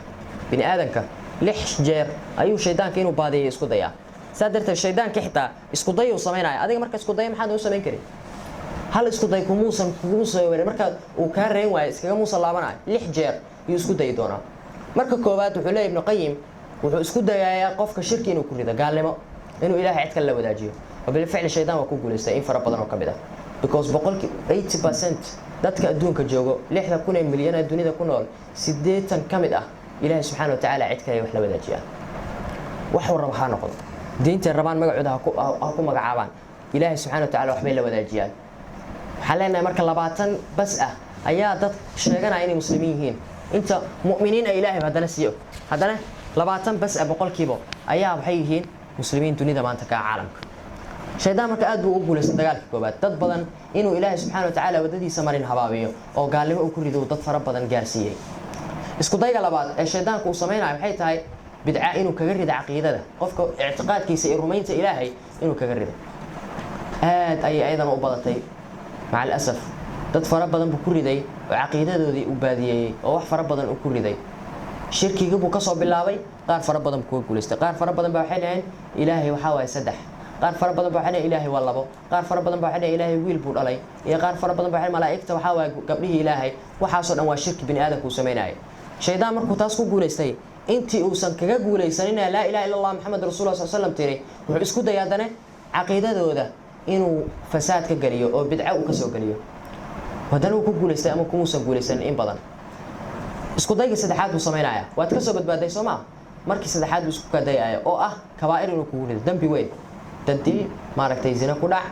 bini aadanka 6 jeer ayuu shaydaanka inuu baadiyo isku dayaa sadarta shaydaanka xitaa isku day uu sameeynaa adiga marka isku day maxaad u sameyn karin hal isku day kugu soo weeray marka uu ka reen waay iskaga muusan laabanay 6 jeer ayuu isku day doonaa marka koobaad wuxuu leeyahay ibn qayyim wuxuu isku dayayaa qofka shirki inuu ku rido gaalnimo inuu ilaahay cid kale la wadaajiyo wabil ficil shaydaan waa ku guuleystay in fara badan oo kamid ah because 80% dadka adduunka joogo 60 milyan ee dunida ku nool 80 kamid ah ilaahay subxaanahu wa ta'aala cid kale wax la wadaajiyaa wax warab ha noqdo diinta rabaan magacooda ha ku magacaabaan ilaahay subxaanahu wa ta'aala waxbay la wadaajiyaan waxaa leenahay marka 20 bas ah ayaa dad sheeganaya inay muslimiin yihiin inta mu'miniin ay ilaahay hadana siiyo hadana 20 bas boqolkiiba ayaa waxay yihiin muslimiin dunida maanta ka caalamka shaydaan marka aad buu u guuleystay dagaalka koobaad dad badan inuu ilaahay subxaanahu wa ta'aala wadadiisa marin habaabiyo oo gaalnimo uu ku rido dad fara badan gaarsiiyay isku dayga labaad ee shaydaanku uu sameeyay waxay tahay bidca inuu kaga rido aqeedada qofka i'tiqaadkiisa iyo rumaynta ilaahay inuu kaga rido aad ay aydan u badatay macal asaf dad fara badan buu ku riday oo aqeedadoodii u baadiyay oo wax fara badan u ku riday shirkiga buu ka soo bilaabay qaar fara badan ku guuleystay qaar fara badan baa waxay leeyeen ilaahay waxa waay saddex qaar fara badan baa waxay leeyeen ilaahay waa labo qaar fara badan baa waxay leeyeen ilaahay wiil buu dhalay iyo qaar fara badan baa waxay malaa'igta waxa waay gabdhihi ilaahay waxa soo dhan waa shirki bini aadamku uu sameeyay shaydaan markuu taas ku guuleystay intii uusan kaga guuleysanin laa ilaaha illa allah muhammad rasuulullah sallallahu alayhi wasallam tiri wuxuu isku dayaadane aqeedadooda inuu fasaad ka galiyo oo bidca uu ka soo galiyo wadana uu ku guuleystay ama kuusan guuleysan in badan isku dayga saddexaad uu sameeynaya waad ka soo badbaaday Soomaa markii saddexaad uu isku kadayay oo ah kabaa'ir inuu ku rido dambi weyn dadii maaragtay zina ku dhac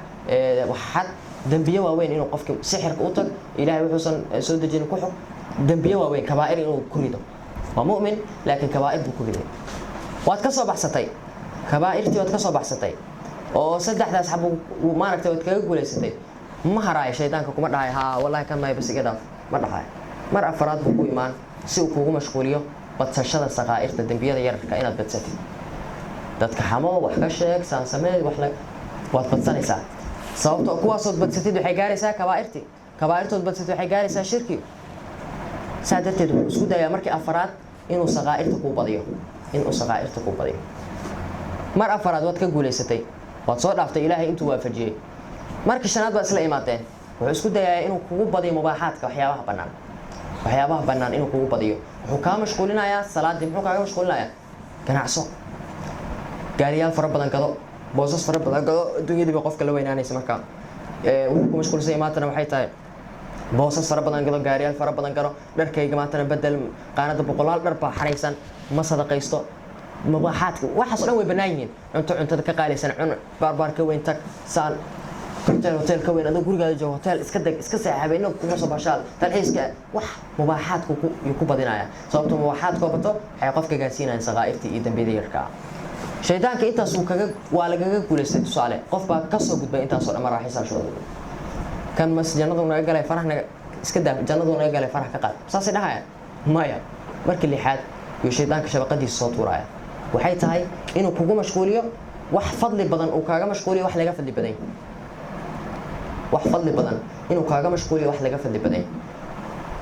waxad dambiyo waaweyn inuu qofka sixirka u tag ilaahay wuxuusan soo dejin ku xug dambiyo waaweyn kabaa'ir inuu ku rido waa mu'min laakiin kabaa'ir buu ku riday waad ka soo baxsatay kabaa'irtii waad ka soo baxsatay oo saddexdaas xab uu maaragtay waad kaga guuleysatay ma haraay shaydaanka kuma dhahay ha wallahi kan may bas iga dhaaf ma dhahay mar afraad buu ku imaan si uu kugu mashquuliyo badsashada saqaa'irta dambiyada yararka inaad badsatid dadka xamo wax ka sheeg saan sameey wax la waad badsanaysaa sababtoo kuwaasoo badsatid waxay gaaraysaa kabaa'irtood badsatid waxay gaaraysaa shirki saadarteed wuxuu isku dayaa markii afraad inuu saqaa'irta ku badiyo mar afraad waad ka guuleysatay waad soo dhaaftay ilaahay intuu waafajiyay markii shanaad baad isla imaadeen wuxuu isku dayaa inuu kugu badiyo mubaaxaadka waxyaabaha bannaan inuu kugu badiyo wuxuu kaa mashquulinayaa salaadii muxuu kaaga mashquulinayaa ganacso gaariyaal fara badan gado boosas fara badan gado dunyada qofka la weynaanaysa marka wuxuu ku mashquulsan maantana waxay tahay boosas fara badan gado gaariyaal fara badan gado dharkayga maantana bedel qaanada boqolaal dhar baa xaraysan ma sadaqaysto mubaaxaadka waxaas dhan way bannaan yihiin cuntada ka qaalaysan baarbaar ka weyn tag saan hotel ka weyn adoo gurigaada joogo hotel iska dag iska saaxiibayno kuma soo bashaal dalxiiska wax mubaaxaadku ku badinaya sababtoo mubaaxaadku bato waxay qofka gaarsiinayaan saqaa'irtii iyo dambiyada yarka shaydaanka intaas uu kaga waa lagaga guuleystay tusaale qof baa ka soo gudbay intaas oo dhamar raaxaysaashooda kan mas jannadu naga galay farahna iska daa jannadu naga galay farah ka qaad saasi dhahaya maya markii lixaad iyo shaydaanka shabaqadiisa soo tuuraya waxay tahay inuu kugu mashquuliyo wax fadli badan uu kaaga mashquuliyo wax laga fadli badan inuu kaaga mashquuliyo wax laga fadli badan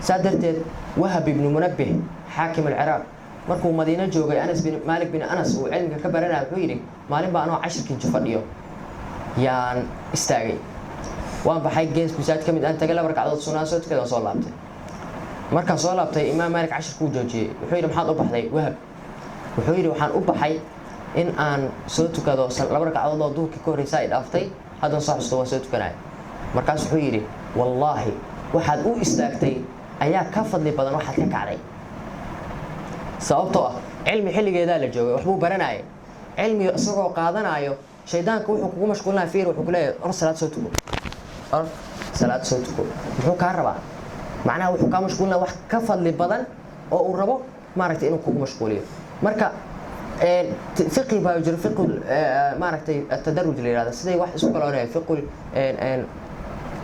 saadarteed wahab ibn munabbih xaakim al-iraq markuu madiina joogay Anas bin Malik bin Anas oo cilmiga ka baranaa wuxuu yiri maalin baa anoo cashirkii fadhiyo yaan istaagay waan baxay gees bisaad kamid aan tagay laba ragcadood sunnah soo tukada soo laabtay markaan soo laabtay imaam Malik cashirkuu joojiyay wuxuu yiri maxaad u baxday wahab wuxuu yiri waxaan u baxay in aan soo tukado laba ragcadood oo duhurkii ka horreysay ay dhaaftay haddana soo xusto waan soo tukanay markaas wuxuu yiri wallahi waxaad u istaagtay ayaa ka fadli badan waxaad ka kacday sababtoo ah cilmi xilligeeda la joogay waxbuu baranayay cilmi isagoo qaadanayo shaydaanku wuxuu kugu mashquulinayaa fiir wuxuu ku leeyahay salaad soo tuko muxuu ka rabaa macnaha wuxuu ka mashquulinayaa wax ka fadli badan oo uu rabo maaragtay inuu kugu mashquuliyo marka fiqhi baa jira fiqh maaragtay at-tadarruj la yiraahdo siday wax isku kala leeyahay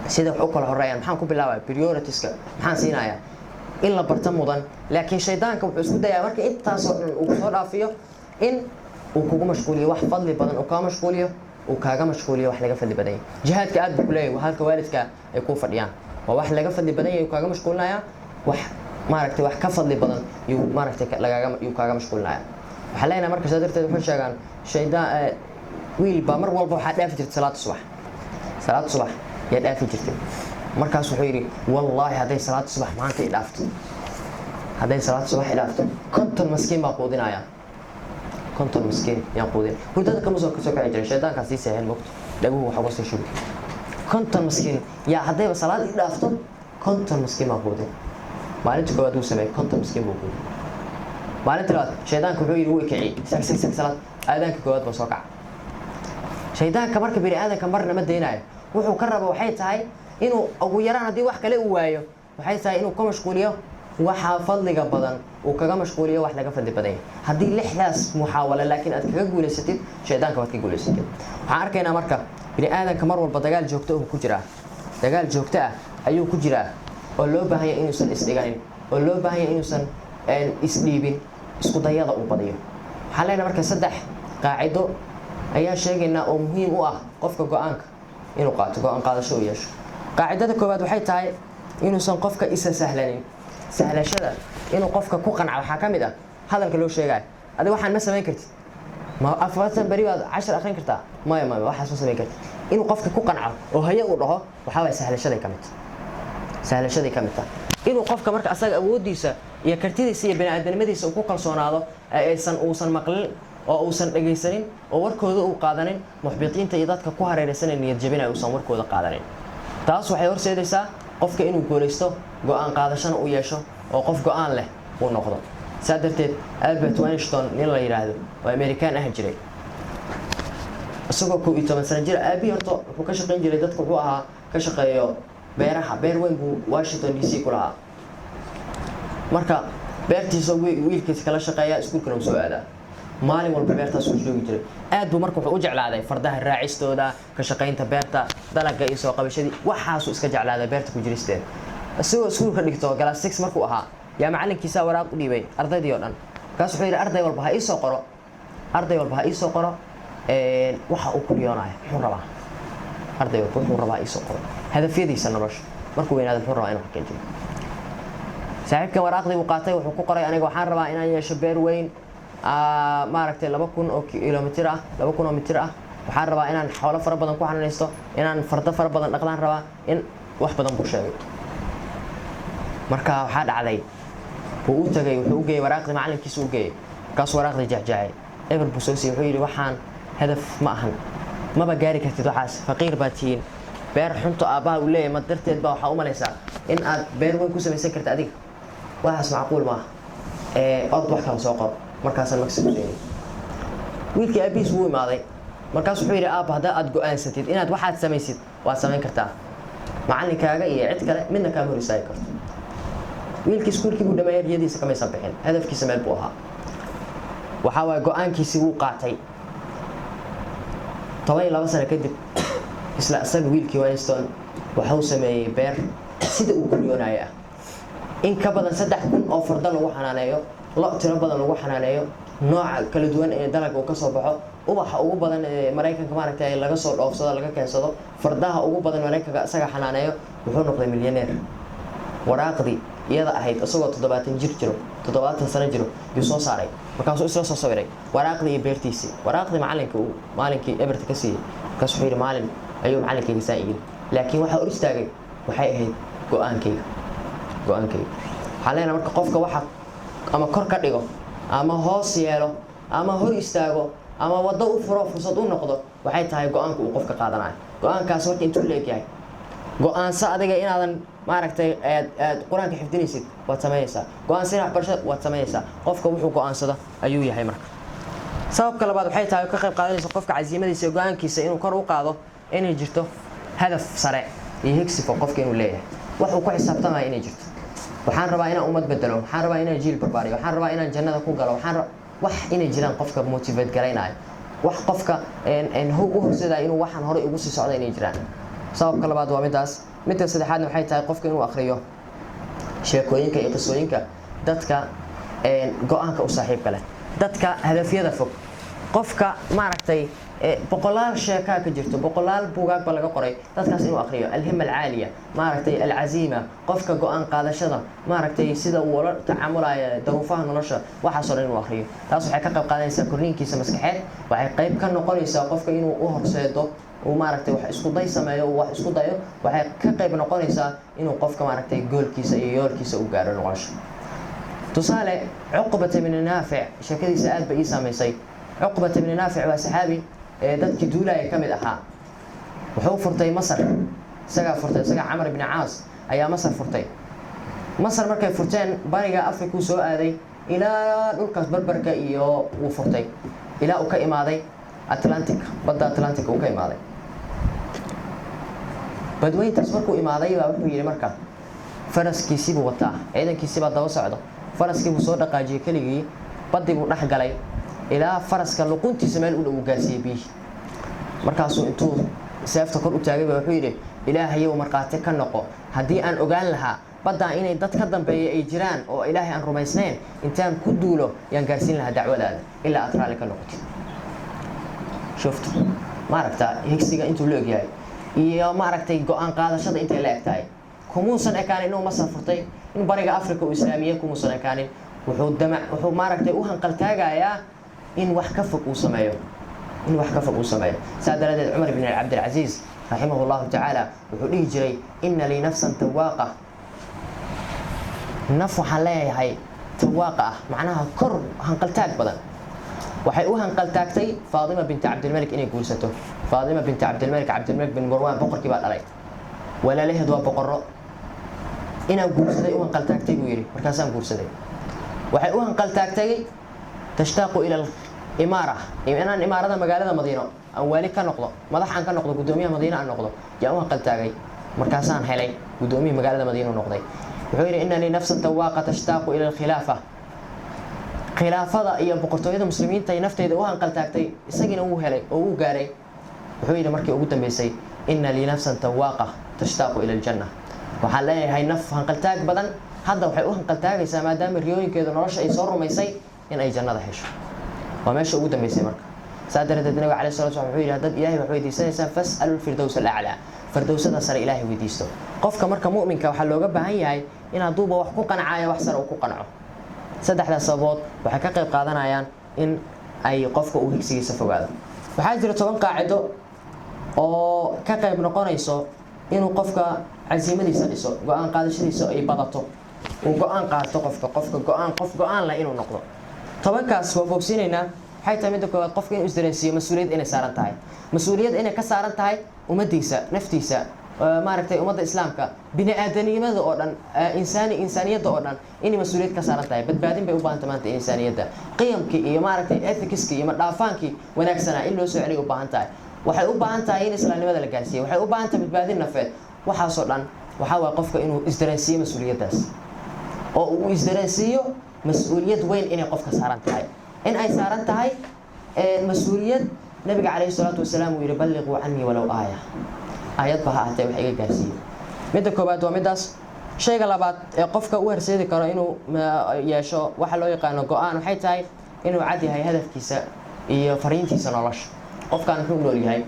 sida wax u kala horeeyaan maxaan ku bilaabaa prioritiska maxaan siinayaa in la barta mudan laakiin shaydaanka wuxuu isku dayaa marka intaas oo dhan uu soo dhaafiyo in uu kugu mashquuliyo wax fadli badan uu kaa mashquuliyo uu kaaga mashquuliyo wax laga fadli badan yahay jihaadka aad buu ku leeyahay halka waalidka ay ku fadhiyaan waa wax laga fadli badan yahay kaaga mashquulinayaa wax maaragtay wax ka fadli badan yuu maaragtay kaaga mashquulinayaa waxa leenahay marka sadarteed wuxuu sheegaan shaydaan wiil ba mar walba waxa dhaafi jirtay salaad subax yaa dhaafi jirtay markaas wuxuu yiri wallahi haday salaad subax maanta idhaafto konton maskiin baa quudinaya konton maskiin yaa quudin hurdada kama soo kaci jiray shaydaankaas si sahal moqto dhaguhu waxa uga soo shubi konton maskiin yaa hadayba salaad idhaafto konton maskiin baa quudin maalinta koowaad uu sameeyay konton maskiin buu quudin maalinta labaad shaydaanku wuxuu yiri way kiciyay salaad aadaanka koowaad baa soo kaca shaydaanka marka bini aadanka marna ma deenayo wuxuu ka rabo waxay tahay inuu ugu yaraan hadii wax kale uu waayo waxay tahay inuu ka mashquuliyo waxa fadliga badan uu kaga mashquuliyo wax laga fadli badan hadii lixdaas muhaawala laakiin aad kaga guuleysatid shaydaanka waad ka guuleysatid waxaan arkaynaa marka bini aadanka mar walba dagaal joogto ah ayuu ku jiraa oo loo baahan yahay inuusan isdhiganin oo loo baahan yahay inuusan isdhiibin isku dayada uu badiyo waxaan leenahay marka saddex qaacido ayaa sheegaynaa oo muhiim u ah qofka go'aanka inuu qaato go'aan qaadasho u yeesho qaacidada koowaad waxay tahay inuusan qofka isa sahlashada inuu qofka ku qanco waxa kamid ah hadalka loo sheegay adiga waxaan ma sameyn kartid ma afartan bari baad 10 akhrin kartaa ma waxaas ma sameyn kartid inuu qofka ku qanco oo haye uu dhaho waxa way sahlashada kamid tahay inuu qofka marka asaga awoodiisa iyo kartidiisa iyo bini'aadanimadiisa uu ku kalsoonaado uusan maqlin oo uusan dhageysanin oo warkooda uu qaadanin muxbiqiinta iyo dadka ku hareeraysan niyad jabinay uusan warkooda qaadanin taas waxay horseedaysaa qofka inuu guuleysto go'aan qaadashana uu yeesho oo qof go'aan leh uu noqdo sadarteed Albert Einstein nin la yiraahdo oo American ah jiray isagoo 12 sano jir aabi horto wuxuu ka shaqeyn jiray dadku wuxuu ahaa ka shaqeeyo beer weyn buu Washington DC ku lahaa marka beertiisa wiilkiisa kala shaqeeya iskuulkana uu soo aadaa maalin walba beertaas uu joogi jiray aad buu marka wuxuu u jeclaaday fardaha raacistooda ka shaqeynta beerta dalagga iyo soo qabashadii waxaas uu iska jeclaaday beerta ku jiristeed isagoo iskuulka dhigto class 6 markuu ahaa yaa macalinkiisa waraaq u dhiibay ardaydii oo dhan kaas wuxuu yiri arday walba ha ii soo qoro waxa uu ku riyoonayo wuxuu rabaa arday walba wuxuu rabaa ii soo qoro hadafyadiisa nolosha markuu weynaado wuxuu rabaa inuu xaqiijiyo saaxiibkan waraaqdii uu qaatay wuxuu ku qoray aniga waxaan rabaa inaan yeesho beer weyn maaragtay 2000 kilomitir ah waxaan rabaa inaan xoolo fara badan ku xanaanaysto inaan fardo fara badan dhaqdaan rabaa in wax badan ku sheegay marka waxa dhacday uu tagay wuxuu u geeyay waraaqdii macalinkiisa u geeyay kaas waraaqdii jajacay eber busosi wuxuu yiri waxaan hadaf ma ahan maba gaari kartid waxaas faqiir baatiin beer xunto aabaa u leeyahay madarteed baa waxa u malaysaa in aad beer weyn ku samaysan karto adiga waxaas macquul ma ood wax kala soo qor markaas maksuud yeelay wiilkii aabis wuu imaaday markaas wuxuu yiri aab hada aad go'aansatid inaad waxaad samaysid waa samayn kartaa macallinkaaga iyo cid kale midna ka horisaay karto wiilkii iskuulkii uu dhameeyay riyadiisa kama aysan bixin hadafkiisa meel buu ahaa waxa waa go'aankiisii uu qaatay 12 sano kadib isla asaga wiilkii Einstein waxa uu sameeyay beer sida uu ku riyoonayo in ka badan 3000 oo fardo lagu xanaaneeyo lo tiro badan lagu xanaaneeyo nooc kala duwan ee dalagga uu ka soo baxo ubaxa ugu badan ee Mareykanka maaragtay laga soo dhoofsado laga keensado fardaha ugu badan Mareykanka asaga xanaaneeyo wuxuu noqday milyaneer waraaqdii iyada ahayd asagoo 70 sano jiro yuu soo saaray markaasuu isla soo sawiray waraaqdii beertiisii waraaqdii maalinkii eberta ka siiyay kaas wuxuu yiri maalin ayuu macalinkiisa saa'id laakiin waxa uu istaagay waxay ahayd go'aankayga xaleena marka qofka waxa ama kor ka dhigo ama hoos yeelo ama hor istaago ama wado u furo fursad u noqdo waxay tahay go'aanka uu qofka qaadanayo go'aankaas markii intuu leeyahay go'aansa adiga inaadan maaragtay aad quraanka xifdinaysid waad sameeyaysaa go'aansa waxbarashada waad sameeyaysaa qofka wuxuu go'aansada ayuu yahay marka sababka labaad waxay tahay ka qayb qaadanaysa qofka casiimadiisa iyo go'aankiisa inuu kor u qaado inay jirto hadaf sare iyo higsi qofka inuu leeyahay wax uu ku xisaabtamayo inay jirto waxaan rabaa inaan ummad bedelo waxaan rabaa inaan jiil barbaariyo waxaan rabaa inaan jannada ku galo wax inay jiraan qofka motivate gareynayo wax qofka u horseedaa inuu waxaan hore ugu sii socdo inay jiraan sababka labaad waa midaas midka saddexaadna waxay tahay qofka inuu akhriyo sheekooyinka iyo qisooyinka dadka go'aanka u saaxiibka leh, dadka hadafyada fog. qofka maaragtay boqolaal sheeka ka jirto, boqolaal buugaag ba laga qoray, dadkaas inuu akhriyo alhimma alcaaliya, maaragtay alcaziima, qofka go'aan qaadashada, maaragtay sida uu ula tacaamulayo daruufaha nolosha, waxaasoo dhan inuu akhriyo. taas waxay ka qayb qaadanaysaa korniinkiisa maskaxeed, waxay qayb ka noqonaysaa qofka inuu u horseedo uu maaragtay wax isku day sameeyo, uu wax isku dayo, waxay ka qayb noqonaysaa inuu qofka maaragtay goolkiisa iyo yoolkiisa u gaaro nolosha. tusaale Cuqbata ibn Naafic sheekadiisa aad bay ii saameysay. Cuqbata ibn Naafic waa saxaabi dadkii duulaya ka mid ahaa. wuxuu furtay Masar, isaga Camar ibn Caas ayaa Masar furtay. Masar markay furteen bariga Afrika uu soo aaday ilaa dhulkaas barbarka iyo uu furtay ilaa uu ka imaaday Atlantic, badda Atlantic uu ka imaaday. badweyntaas markuu imaaday baa wuxuu yiri marka faraskiisii buu wataa, ciidankiisii baa daba socdo, faraskii buu soo dhaqaajiyay keligii, badii buu dhex galay ilaa faraska luquntiisa meel u dhow gaarsiiyay biyi. markaasuu intuu seefta kor u taagay baa wuxuu yiri ilaahayow marqaati ka noqo, haddii aan ogaan lahaa badda inay dad ka dambeeya ay jiraan oo ilaahay aan rumaysnayn, intaan ku duulo yaan gaarsiin lahaa dacwadaada ilaa aad raali ka noqotid. shuftu maaragta higsiga intuu la ogyahay iyo maaragtay go'aan qaadashada intay la egtahay. kumuusan ekaanin inuu Masar furtay, in bariga Afrika uu islaamiyay kumuusan ekaanin. wuxuu maaragtay u hanqaltaagayaa in wax ka fog uu sameeyo, saadaradeed Umar ibn Abd al-Aziz rahimahullahu ta'ala wuxuu dhihi jiray inna li nafsan tawaaqa, naf waxaan leeyahay tawaaqa ah, macnaha kor hanqaltaag badan. waxay u hanqaltaagtay Fatima bint Abd al-Malik inay guursato. Fatima bint Abd al-Malik bin Marwan boqorkii baa dhalay, walaalaheed waa boqorro. inaan guursaday u hanqaltaagtay buu yiri, markaasaan guursaday. waxay u hanqaltaagtay tashtaaqu ila imaara, inaan imaarada magaalada Madiino aan wali ka noqdo, madax aan ka noqdo, gudoomiyaha Madiino aan noqdo, yaa u hanqaltaagay. markaasaan helay gudoomiyaha magaalada Madiino noqday. wuxuu yiri inna li nafsan tawaaqa tashtaaqu ila al-khilaafa, khilaafada iyo boqortooyada muslimiinta ay nafteeda u hanqaltaagtay, isagina uu helay oo uu gaaray. wuxuu yiri markii ugu dambeysay inna li nafsan tawaaqa tashtaaqu ila al-janna, waxaan leeyahay naf hanqaltaag badan, hadda waxay u hanqaltaagaysaa maadaama riyooyinkeeda nolosha ay soo rumaysay in ay jannada hesho. waa meesha ugu dambeysay marka. saadaradeed nabiga calayhi salaatu wasallam wuxuu yiri hadad ilaahay wax weydiisanaysaa fas'alul firdaws al-a'la, firdawsada sare ilaahay weydiisto. qofka marka mu'minka waxa looga baahan yahay in haduuba wax ku qancaayo wax sare uu ku qanco. saddexdaas sababood waxay ka qayb qaadanayaan in ay qofka uu higsigiisa fogaado. waxaa jira 10 qaacido oo ka qayb noqonayso inuu qofka casiimadiisa dhiso, go'aan qaadashadiisa ay badato, uu go'aan qaato qof go'aan leh inuu noqdo. 10kaas waa bogsiinaynaa. waxay tahay mid koowaad qofka inuu isdareensiyo mas'uuliyad inay saaran tahay, mas'uuliyad inay ka saaran tahay ummadiisa, naftiisa, maaragtay ummadda islaamka, bini aadanimada oo dhan, insaaniyadda oo dhan inay mas'uuliyad ka saaran tahay. badbaadin bay u baahan tahay maanta insaaniyadda, qiyamkii iyo maaragtay ethicskii iyo dhaafaankii wanaagsanaa in loo soo celiyo u baahan tahay. waxay u baahan tahay in islaamnimada la gaarsiiyo, waxay u baahan tahay badbaadin nafeed. waxaasoo dhan waxaa waa qofka inuu isdareensiyo mas'uuliyaddaas, oo uu isdareensiyo mas'uuliyad weyn inay qofka saaran tahay, in ay saaran tahay mas'uuliyad. nabiga calayhi salaatu wasalaam uu yiri balliquu cannii walow aaya, aayad baa ahaatee wax iga gaarsiiyo. midda koowaad waa midaas. shayga labaad ee qofka u horseedi karo inuu yeesho waxa loo yaqaano go'aan waxay tahay inuu cad yahay hadafkiisa iyo fariintiisa nolosha. qofkan wuxuu nool yahay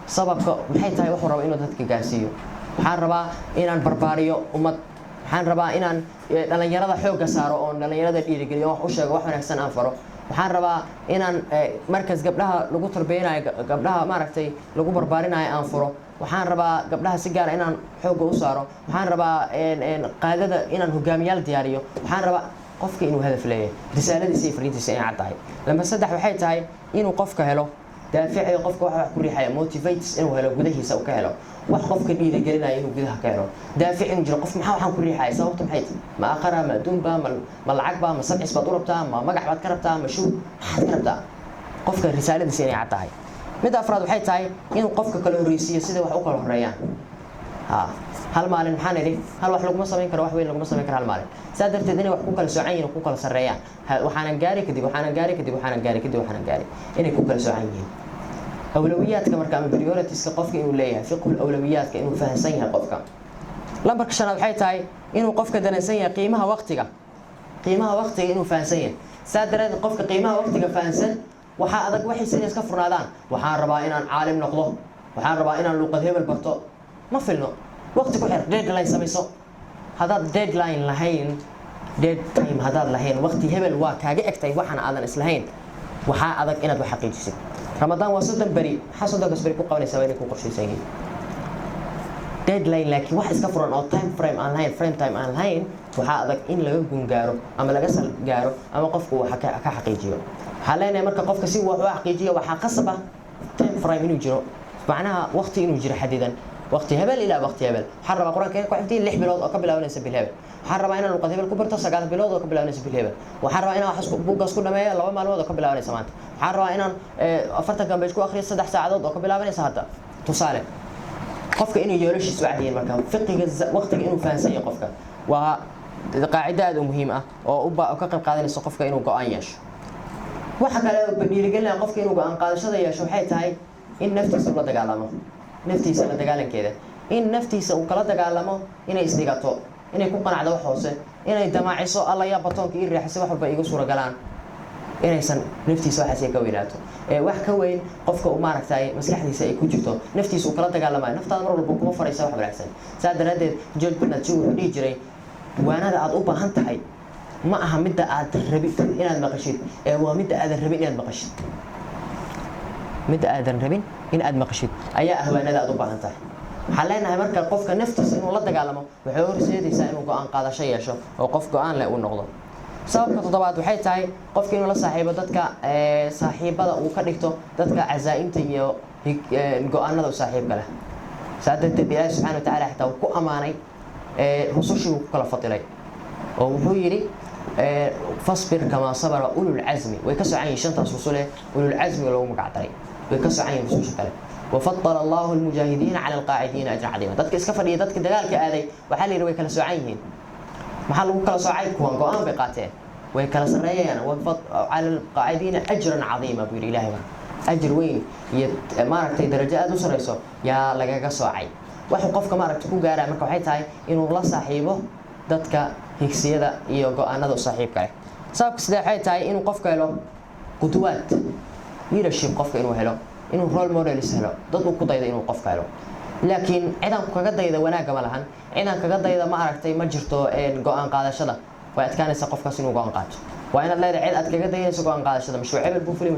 sababka maxay tahay wuxuu rabo inuu dadka gaarsiiyo. waxaan rabaa inaan barbaariyo ummad, waxaan rabaa inaan dhalinyarada xoogga saaro oo dhalinyarada dhiirigeliyo, wax u sheego, wax wanaagsan aan faro. waxaan rabaa inaan markaas gabdhaha lagu tarbiyanayo, gabdhaha maaragtay lagu barbaarinayo aan furo. waxaan rabaa gabdhaha si gaar ah inaan xoogga u saaro. waxaan rabaa qaadada inaan hogaamiyaal diyaariyo. waxaan rabaa qofka inuu hadaf leeyahay, risaaladiisa iyo fariintiisa inay cad tahay. lamba 3 waxay tahay inuu qofka helo daaficiyo, qofka wax ku riixaya motivates inuu helo gudahiisa uu ka helo, wax qofka dhiirigelinaya inuu gudaha ka helo. daafic inuu jiro qof maxaa waxaan ku riixaya, sababtu maxay tahay? ma aqara, ma adduunba, ma lacag ba, ma sabcis baad u rabtaa, ma magac baad ka rabtaa, ma shuud maxaad ka rabtaa? qofka risaaladiisa inay cad tahay. mid afraad waxay tahay inuu qofka kala horeysiiyo sida wax u kala horeeyaan. hal maalin maxaan idhi hal wax laguma samayn karo, wax weyn laguma samayn karo hal maalin. saa darteed inay wax ku kala soocan yihiin, ku kala sareeyaan, waxaanan gaari kadib inay ku kala soocan yihiin. awlawiyaadka marka ama prioritiska qofka inuu leeyahay, fiqhul awlawiyaadka inuu fahansan yahay qofka. lambarka shanaad waxay tahay inuu qofka danaysan yahay qiimaha waqtiga inuu fahansan yahay saa daraadeed qofka qiimaha waqtiga fahansan waxaa adag waxay sida iska furnaadaan waxaan rabaa inaan caalim noqdo waxaan rabaa inaan luqad hebel barto ma filno waqti ku xir deadline samayso haddaad deadline lahayn dead time haddaad lahayn waqti hebel waa kaaga egtay waxaan aadan islahayn waxaa adag inaad wax xaqiijisid ramadaan waa 30 beri maxaa 30 beri ku qabanaysaa waa inay ku qorshaysan yihiin deadline laakiin wax iska furan oo time frame aan lahayn frame time aan lahayn waxaa adag in laga gun gaaro ama laga sal gaaro ama qofku wax ka xaqiijiyo waxaa leenahay marka qofka si wax u xaqiijiyo waxaa qasab ah time frame inuu jiro macnaha waqti inuu jiro xadidan waqti hebel ilaa waqti hebel waxaan rabaa quraanka ku xifdiin 6 bilood oo ka bilaabanaysa bil hebel waxaan rabaa inaan luqad hebel ku barto 9 bilood oo ka bilaabanaysa bil hebel waxaan rabaa inaan wax buugaas ku dhameeyo 2 maalmood oo ka bilaabanaysa maanta waxaan rabaa inaan 40 page ku akhriyo 3 saacadood oo ka bilaabanaysa hadda tusaale qofka inuu yoolashiisu cadiyeen marka fiqiga waqtiga inuu fahansan yahay qofka waa qaacida aad u muhiim ah oo ka qayb qaadanaysa qofka inuu go'aan yeesho waxa kale oo dhiirigelinaya qofka inuu go'aan qaadashada yeesho waxay tahay in naftiisa la dagaalamo naftiisa la dagaalankeeda in naftiisa uu kala dagaalamo inay isdhigato inay ku qanacdo wax hoose inay damaaciso alla ya batoonka ii riixay wax walba igu suura galaan inaysan naftiisa waxaas ka weynaato wax ka weyn qofka uu maaragtay maskaxdiisa ay ku jirto naftiisa uu kala dagaalamayo naftaada mar walba kuma faraysa wax wanaagsan saa daraadeed George Bernard Shaw wuxuu dhihi jiray waanada aad u baahan tahay ma aha midda aad rabid inaad maqashid waa midda aad rabin inaad maqashid midda aad rabin in aad maqashid ayaa ahwaanada aad u baahan tahay waxaa leenahay marka qofka naftiisa inuu la dagaalamo waxay horseedaysaa inuu go'aan qaadasho yeesho oo qof go'aan leh uu noqdo sababka toddobaad waxay tahay qofka inuu la saaxiibo dadka saaxiibada uu ka dhigto dadka cazaa'imta iyo go'aanada u saaxiibka leh saadeed Ilaahay subhanahu wa ta'ala xitaa ku amaanay rusushii uu kala fadilay oo wuxuu yiri fasbir kama sabara ulul azmi way ka socon shantaas rusule ulul azmi loo magacdaray way ka socon rususha kale وفضل الله المجاهدين على القاعدين أجر عظيما dadka iska fadhiya dadka dagaalka aaday waxa la yiri way kala soocan yihiin maxaa lagu kala soocay kuwan go'aan bay qaateen way kala sareeyeen على القاعدين أجرا عظيما buu Ilaahay أجر weyn iyo maaragtay darajo aad u sareyso yaa lagaga soocay waxa qofka maaragtay ku gaaray marka waxay tahay inuu la saaxiibo dadka higsiyada iyo go'aanada u saaxiibka ah sababka sidee waxay tahay inuu qofka helo qudwaad leadership qofka inuu helo inuu role model helo dad uu ku daydo inuu qofka helo laakiin ciidan kaga dayda wanaag ma lahan ciidan kaga dayda ma aragtay ma jirto go'aan qaadashada way adkaanaysa qofkaas inuu go'aan qaato waa inaad leedahay cid aad kaga dayayso go'aan qaadashada mashruuc hebel buu fuliyay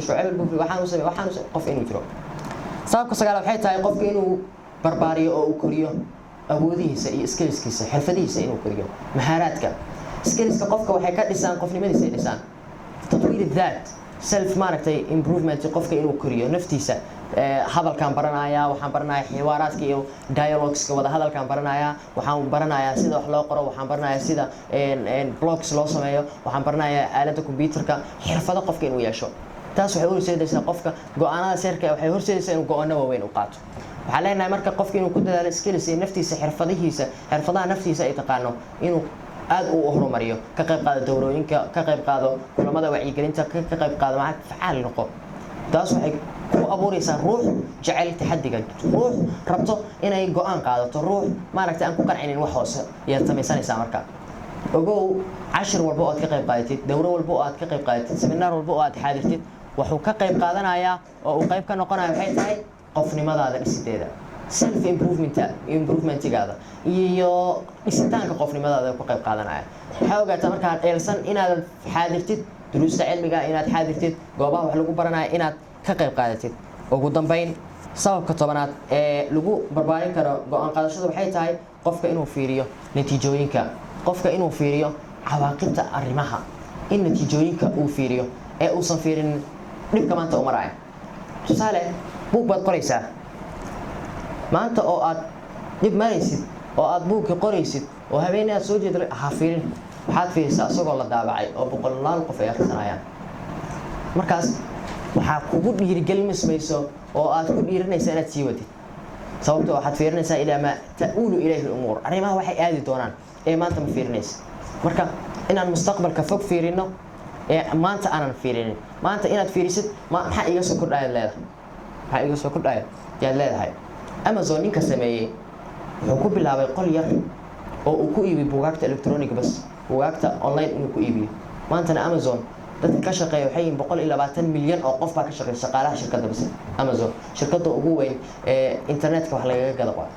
waxaan qof inuu jiro sababka sagaal waxay tahay qofka inuu barbaariyo oo uu koriyo awoodihiisa iyo skillskiisa xirfadihiisa inuu koriyo mahaaraadka skillska qofka waxay ka dhisaan qofnimadiisa dhisaan tatwiir dhaat self maaragtay improvement qofka inuu koriyo naftiisa hadalkan baranaya waxaan baranayaa xiwaaraadka iyo dialogueska wada hadalkan baranaya waxaan baranayaa sida wax loo qoro waxaan baranayaa sida blogs loo sameeyo waxaan baranayaa aaladda computerka xirfado qofka inuu yeesho taas waxay horseedaysaa qofka go'aanada seerka waxay horseedaysaa inuu go'aano waaweyn u qaato waxaa leenahay marka qofka inuu ku dadaalo skills iyo naftiisa xirfadaha naftiisa ay taqaano inuu aad u horumariyo ka qayb qaado dowrooyinka ka qayb qaado kulamada wacyigelinta ka qayb qaado macad facaal noqo taas waxay ku abuuraysaa ruux jecel taxadiga ruux rabto inay go'aan qaadato ruux maaragtay aan ku qancinin wax hoose iyo samaysanaysaa marka ogow 10 walba oo aad ka qayb qaadatid dowro walba oo aad ka qayb qaadatid seminar walba oo aad xaadirtid wuxuu ka qayb qaadanayaa oo uu qayb ka noqonayo waxay tahay qofnimadaada dhisideeda self improvementigaada iyo dhisitaanka qofnimadaada ku qayb qaadanaya waxa ogaataa markaad eelsan inaad xaadirtid duruusta cilmiga inaad xaadirtid goobaha wax lagu baranayo inaad ka qayb qaadatid ugu dambeyn sababka tobanaad ee lagu barbaarin karo go'aan qaadashada waxay tahay qofka inuu fiiriyo natiijooyinka qofka inuu fiiriyo cawaaqibta arrimaha in natiijooyinka uu fiiriyo ee uusan fiirin dhibka maanta u maraya tusaale buug baad qoraysaa maanta oo aad dib maraysid oo aad buugka qoraysid oo habeenaad soo jeedo ha fiirin waxaad fiirisaa asagoo la daabacay oo boqolaal qof ay akhrisanayaan markaas waxaa kugu dhiirigelinayso oo aad ku dhiirinaysaa inaad sii wadid sababtoo waxaad fiirinaysaa ilaa ma ta'ulu ilayhi al-umuur arrimaha waxay aadi doonaan ee maanta ma fiirinaysa marka inaan mustaqbalka fog fiirino ee maanta aanan fiirinin maanta inaad fiirisid maxaa iga soo kordhaya yaad leedahay Amazon ninka sameeyay wuxuu ku bilaabay qol yar oo uu ku iibiyo buugaagta electronic bas buugaagta online inuu ku iibiyo maantana Amazon dadka ka shaqeeya waxay 120 milyan oo qof baa ka shaqeeya shaqaalaha shirkadda bas Amazon shirkadda ugu weyn ee internetka wax laga gado waa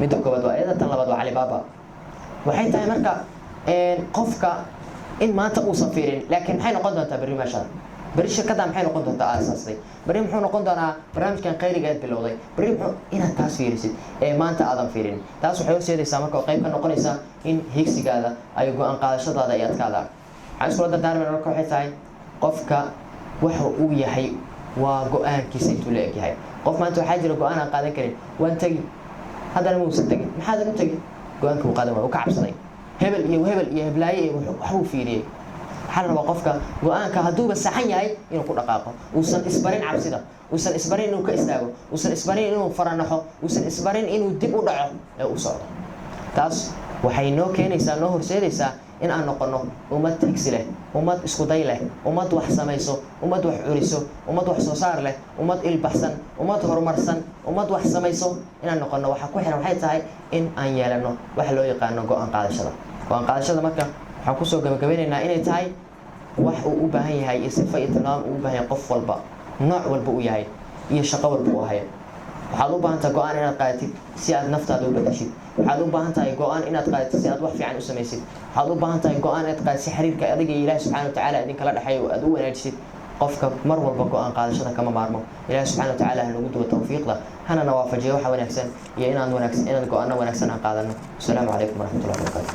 midda koowaad waa iyada tan labaad waa Alibaba waxay tahay marka qofka in maanta uu safirin laakiin maxay noqon doontaa bari maasha bari shirkadda maxay noqon doontaa aasaasay bari muxuu noqon doonaa barnaamijkan qayriga ee bilowday bari muxuu inaad taas fiirisid maanta aadan fiirin taas waxay horseedaysaa marka qayb ka noqonaysa in higsigaada ay go'aan qaadashadaada ay adkaada waxaan isku dardaarmay marka waxay tahay qofka waxa uu yahay waa go'aankiisa intuu leeg yahay qof maanta waxaa jira go'aan aan qaadan karin waan tagi haddana muusan tagin maxaadan u tagin go'aanka uu qaadan waa uu ka cabsaday hebel iyo heblaaye waxbuu fiiriyey waxaa la rabaa qofka go'aanka hadduuba saxan yahay inuu ku dhaqaaqo uusan isbarin cabsida uusan isbarin inuu ka istaago uusan isbarin inuu faranaxo uusan isbarin inuu dib u dhaco ee u socdo taas waxay noo keenaysaa noo horseedaysaa in aan noqono ummad tigsi leh ummad isku day leh ummad wax samayso ummad wax curiso ummad wax soo saar leh ummad ilbaxsan ummad horumarsan ummad wax samayso inaan noqono waxa ku xiran waxay tahay in aan yeelano waxa loo yaqaano go'aan qaadashada marka waxaan kusoo gabagabeynaynaa inay tahay wax uu u baahan yahay iyo sifo iyo tilmaam uu u baahan yahay qof walba nooc walba uu yahay iyo shaqo walba uu hayo waxaad u baahan tahay go'aan inaad qaadatid si aad naftaada u bedeshid waxaad u baahan tahay go'aan inaad qaadatid si aad wax fiican u samaysid waxaad u baahan tahay go'aan inaad qaadatid si xiriirka adiga iyo Ilaahay subxaanahu wa ta'aala idin kala dhaxeeyo aad u wanaajisid qofka mar walba go'aan qaadashada kama maarmo Ilaahay subxaanahu wa ta'aala ha nagu duwo tawfiiqda hana nawaafajiyo waxa wanaagsan iyo inaan go'aano wanaagsan aan qaadano. Assalaamu calaykum waraxmatullaahi wabarakaatuh.